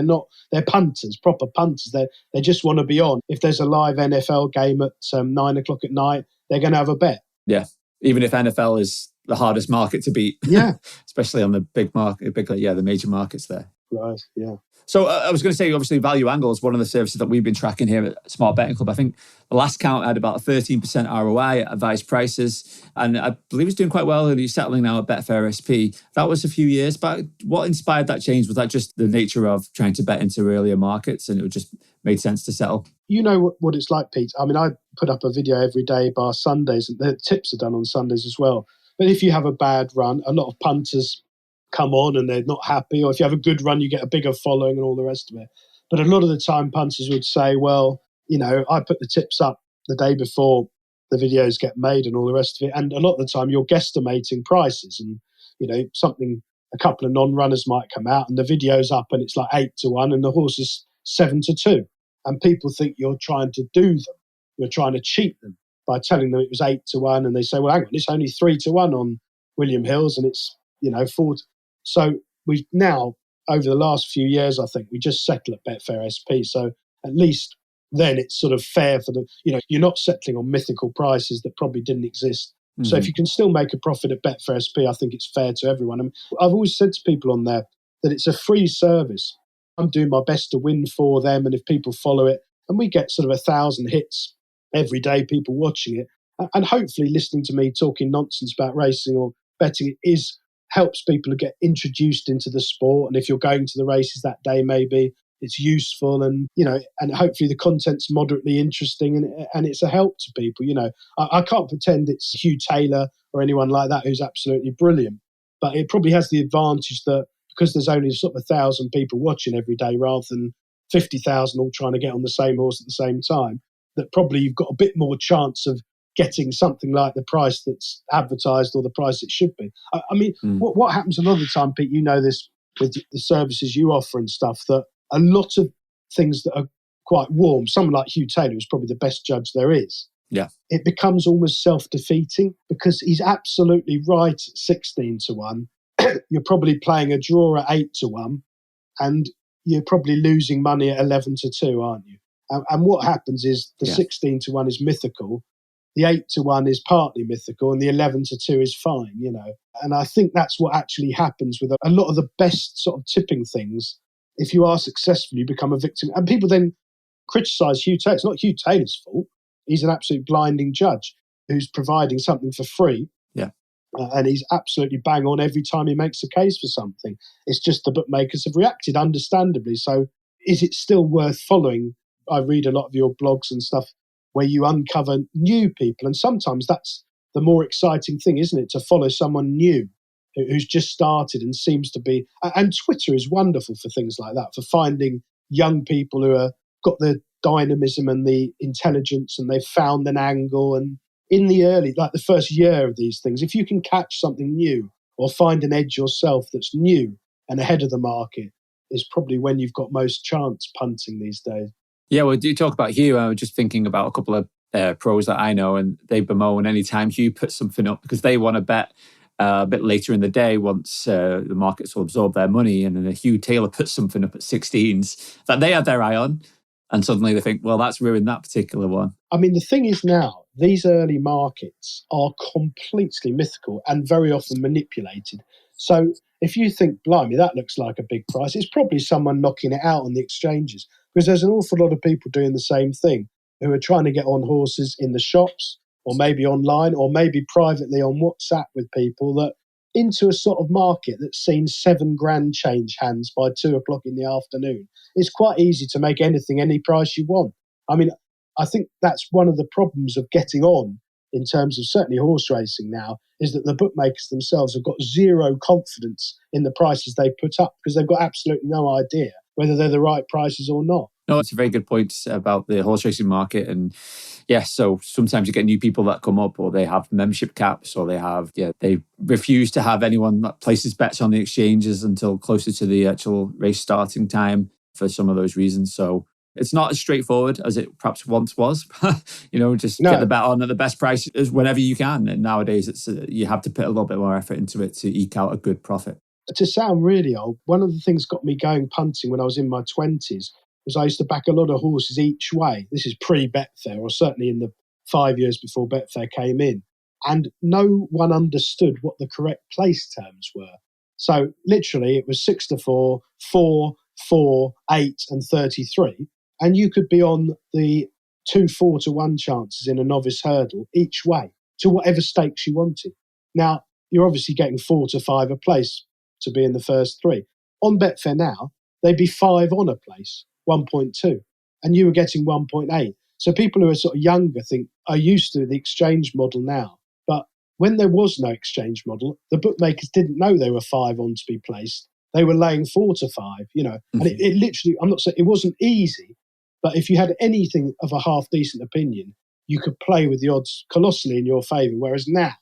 They're punters, proper punters. They just want to be on. If there's a live NFL game at 9 o'clock at night, they're going to have a bet. Yeah. Even if NFL is the hardest market to beat. Yeah. Especially on the big market, the major markets there. Right, yeah. So I was going to say, obviously, Value Angle is one of the services that we've been tracking here at Smart Betting Club. I think the last count had about a 13% ROI at advised prices. And I believe it's doing quite well. And he's settling now at Betfair SP. That was a few years back. What inspired that change? Was that just the nature of trying to bet into earlier markets and it just made sense to settle? You know what it's like, Pete. I mean, I put up a video every day bar Sundays, and the tips are done on Sundays as well. But if you have a bad run, a lot of punters come on and they're not happy, or if you have a good run you get a bigger following and all the rest of it. But a lot of the time punters would say, well, I put the tips up the day before the videos get made and all the rest of it, and a lot of the time you're guesstimating prices, and a couple of non-runners might come out and the video's up and it's like 8-1 and the horse is 7-2, and people think you're trying to do them, you're trying to cheat them by telling them it was 8-1, and they say, well, hang on, it's only 3-1 on William Hills and it's 4. So we've now, over the last few years, I think we just settle at Betfair SP. So at least then it's sort of fair for you're not settling on mythical prices that probably didn't exist. Mm-hmm. So if you can still make a profit at Betfair SP, I think it's fair to everyone. And I've always said to people on there that it's a free service. I'm doing my best to win for them. And if people follow it, and we get sort of 1,000 hits every day, people watching it, and hopefully listening to me talking nonsense about racing or betting helps people to get introduced into the sport. And if you're going to the races that day, maybe it's useful, and and hopefully the content's moderately interesting and it's a help to people. I can't pretend it's Hugh Taylor or anyone like that who's absolutely brilliant, but it probably has the advantage that because there's only sort of 1,000 people watching every day rather than 50,000 all trying to get on the same horse at the same time, that probably you've got a bit more chance of getting something like the price that's advertised or the price it should be. I mean, what happens a lot of the time, Pete, this with the services you offer and stuff, that a lot of things that are quite warm, someone like Hugh Taylor is probably the best judge there is. Yeah. It becomes almost self-defeating because he's absolutely right at 16-1. You're probably playing a draw at 8-1 and you're probably losing money at 11-2, aren't you? And what happens is the 16-1 is mythical. The 8-1 is partly mythical and the 11-2 is fine, And I think that's what actually happens with a lot of the best sort of tipping things. If you are successful, you become a victim. And people then criticise Hugh Taylor. It's not Hugh Taylor's fault. He's an absolute blinding judge who's providing something for free. Yeah. And he's absolutely bang on every time he makes a case for something. It's just the bookmakers have reacted understandably. So is it still worth following? I read a lot of your blogs and stuff where you uncover new people. And sometimes that's the more exciting thing, isn't it? To follow someone new who's just started and seems to be. And Twitter is wonderful for things like that, for finding young people who are got the dynamism and the intelligence, and they've found an angle. And in the early, like the first year of these things, if you can catch something new or find an edge yourself that's new and ahead of the market, is probably when you've got most chance punting these days. Yeah, well, do talk about Hugh. I was just thinking about a couple of pros that I know, and they bemoan anytime Hugh puts something up because they want to bet a bit later in the day once the markets will absorb their money. And then Hugh Taylor puts something up at 16s that they had their eye on. And suddenly they think, well, that's ruined that particular one. I mean, the thing is now, these early markets are completely mythical and very often manipulated. So if you think, blimey, that looks like a big price, it's probably someone knocking it out on the exchanges, because there's an awful lot of people doing the same thing who are trying to get on horses in the shops or maybe online or maybe privately on WhatsApp with people that into a sort of market that's seen £7,000 change hands by 2:00 in the afternoon. It's quite easy to make anything any price you want. I mean, I think that's one of the problems of getting on in terms of certainly horse racing now, is that the bookmakers themselves have got zero confidence in the prices they put up because they've got absolutely no idea whether they're the right prices or not. No, it's a very good point about the horse racing market. And yes, so sometimes you get new people that come up, or they have membership caps, or they refuse to have anyone that places bets on the exchanges until closer to the actual race starting time for some of those reasons. So it's not as straightforward as it perhaps once was. Just get the bet on at the best price whenever you can. And nowadays, you have to put a little bit more effort into it to eke out a good profit. To sound really old, one of the things got me going punting when I was in my 20s was I used to back a lot of horses each way. This is pre-Betfair, or certainly in the 5 years before Betfair came in. And no one understood what the correct place terms were. So literally it was 6-4, 4, 4, 8 and 33. And you could be on the 2 4-1 chances in a novice hurdle each way to whatever stakes you wanted. Now, you're obviously getting 4 to 5 a place to be in the first 3. On Betfair now, they'd be 5 on a place, 1.2, and you were getting 1.8. So people who are sort of younger are used to the exchange model now. But when there was no exchange model, the bookmakers didn't know they were 5 on to be placed. They were laying 4 to 5, and it literally, I'm not saying it wasn't easy, but if you had anything of a half decent opinion, you could play with the odds colossally in your favour. Whereas now,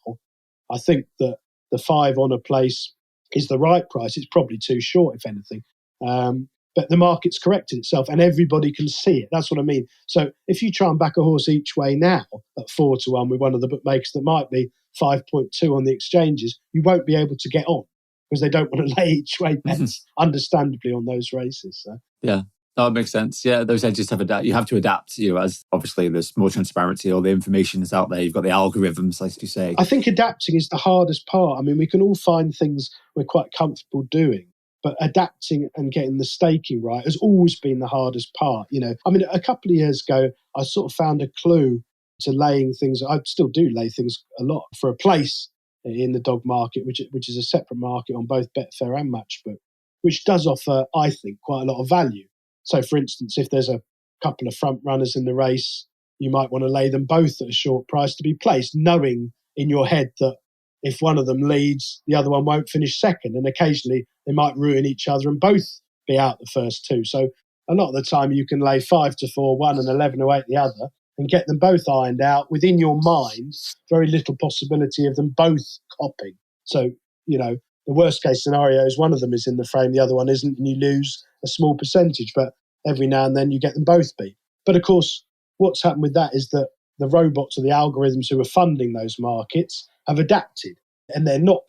I think that the 5 on a place is the right price. It's probably too short, if anything. But the market's corrected itself and everybody can see it. That's what I mean. So if you try and back a horse each way now at 4-1 with one of the bookmakers that might be 5.2 on the exchanges, you won't be able to get on because they don't want to lay each way bets, understandably, on those races. So. Yeah. No, it makes sense. Yeah, those edges you have to adapt, as obviously there's more transparency, all the information is out there. You've got the algorithms, like you say. I think adapting is the hardest part. I mean, we can all find things we're quite comfortable doing, but adapting and getting the staking right has always been the hardest part. I mean, a couple of years ago, I sort of found a clue to laying things. I still do lay things a lot for a place in the dog market, which is a separate market on both Betfair and Matchbook, which does offer, I think, quite a lot of value. So, for instance, if there's a couple of front runners in the race, you might want to lay them both at a short price to be placed, knowing in your head that if one of them leads, the other one won't finish second. And occasionally they might ruin each other and both be out the first 2. So a lot of the time you can lay 5-4 one and 11-8 the other and get them both ironed out within your mind. Very little possibility of them both copying. So, the worst case scenario is one of them is in the frame, the other one isn't, and you lose a small percentage. But every now and then you get them both beat. But of course, what's happened with that is that the robots or the algorithms who are funding those markets have adapted, and they're not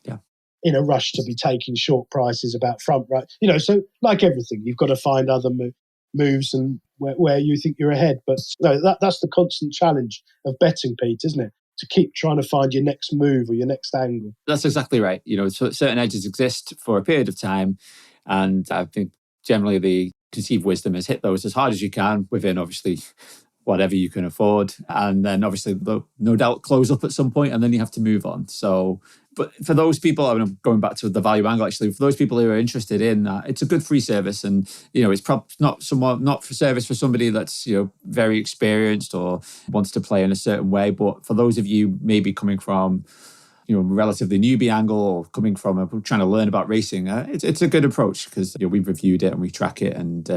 in a rush to be taking short prices about front right. So like everything, you've got to find other moves and where you think you're ahead. But no, that's the constant challenge of betting, Pete, isn't it? To keep trying to find your next move or your next angle. That's exactly right. So certain edges exist for a period of time. And I think generally the conceived wisdom is hit those as hard as you can within obviously whatever you can afford. And then obviously they'll no doubt close up at some point and then you have to move on. So But for those people, I'm going back to the value angle, actually, for those people who are interested in that, it's a good free service. And, it's not for service for somebody that's, very experienced or wants to play in a certain way. But for those of you maybe coming from, relatively newbie angle or coming from trying to learn about racing, it's a good approach because we've reviewed it and we track it, and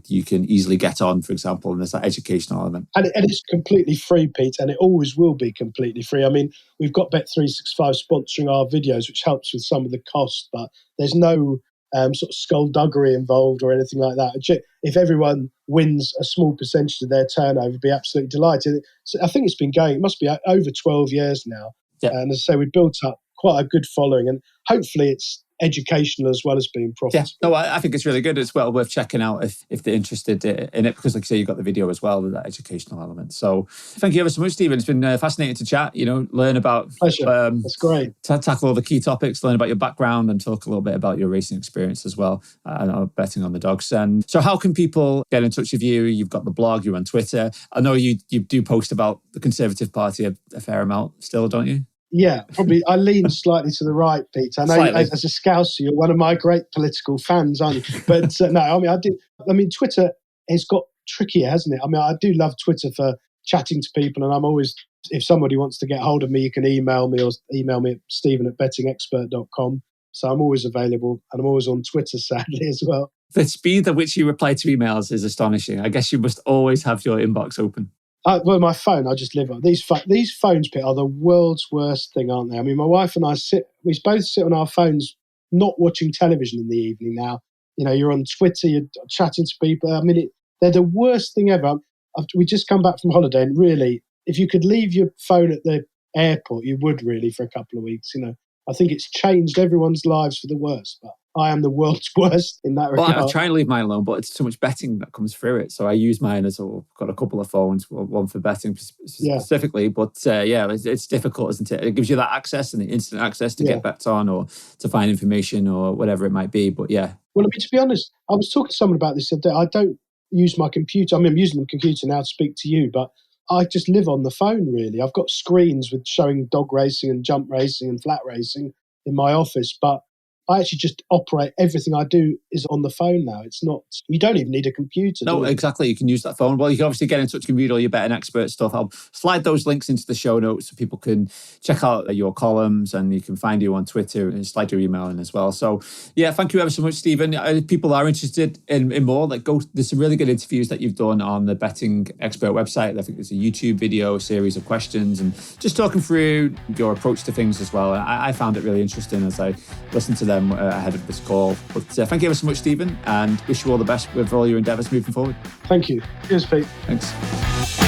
you can easily get on, for example, and there's that educational element. And it's completely free, Pete, and it always will be completely free. I mean, we've got Bet365 sponsoring our videos, which helps with some of the cost, but there's no sort of skullduggery involved or anything like that. If everyone wins a small percentage of their turnover, we'd be absolutely delighted. So I think it's been going, it must be over 12 years now. Yeah. And as I say, we built up quite a good following, and hopefully it's educational as well as being profitable. Yeah, no, I think it's really good. It's well worth checking out if they're interested in it, because like you say, you've got the video as well with that educational element. So thank you ever so much, Stephen. It's been fascinating to chat, learn about... Pleasure. That's great. Tackle all the key topics, learn about your background and talk a little bit about your racing experience as well, and betting on the dogs. And so how can people get in touch with you? You've got the blog, you're on Twitter. I know you do post about the Conservative Party a fair amount still, don't you? Yeah, probably. I lean slightly to the right, Pete. I know as a Scouser, you're one of my great political fans, aren't you? But no, I mean, I do. I mean, Twitter has got trickier, hasn't it? I mean, I do love Twitter for chatting to people, and I'm always, if somebody wants to get hold of me, you can email me at stephen@bettingexpert.com. So I'm always available, and I'm always on Twitter, sadly, as well. The speed at which you reply to emails is astonishing. I guess you must always have your inbox open. Well, my phone, I just live on. These phones, Pete, are the world's worst thing, aren't they? I mean, my wife and I we both sit on our phones not watching television in the evening now. You're on Twitter, you're chatting to people. I mean, they're the worst thing ever. We just come back from holiday, and really, if you could leave your phone at the airport, you would really for a couple of weeks. I think it's changed everyone's lives for the worse, but I am the world's worst in that regard. Well, I try and leave mine alone, but it's too much betting that comes through it. So I use mine as I've got a couple of phones, one for betting specifically. But it's difficult, isn't it? It gives you that access and the instant access to get bets on or to find information or whatever it might be. But yeah. Well, I mean, to be honest, I was talking to someone about this the other day. I don't use my computer. I mean, I'm using the computer now to speak to you, but I just live on the phone, really. I've got screens with showing dog racing and jump racing and flat racing in my office, but I actually just operate, everything I do is on the phone now. It's not, you don't even need a computer. No, exactly. You can use that phone. Well, you can obviously get in touch and read all your betting expert stuff. I'll slide those links into the show notes so people can check out your columns, and you can find you on Twitter and slide your email in as well. So yeah, thank you ever so much, Stephen. If people are interested in more, there's some really good interviews that you've done on the Betting Expert website. I think there's a YouTube video, a series of questions, and just talking through your approach to things as well. I found it really interesting as I listened to them ahead of this call. But thank you ever so much, Stephen, and wish you all the best with all your endeavours moving forward. Thank you. Cheers, Pete. Thanks.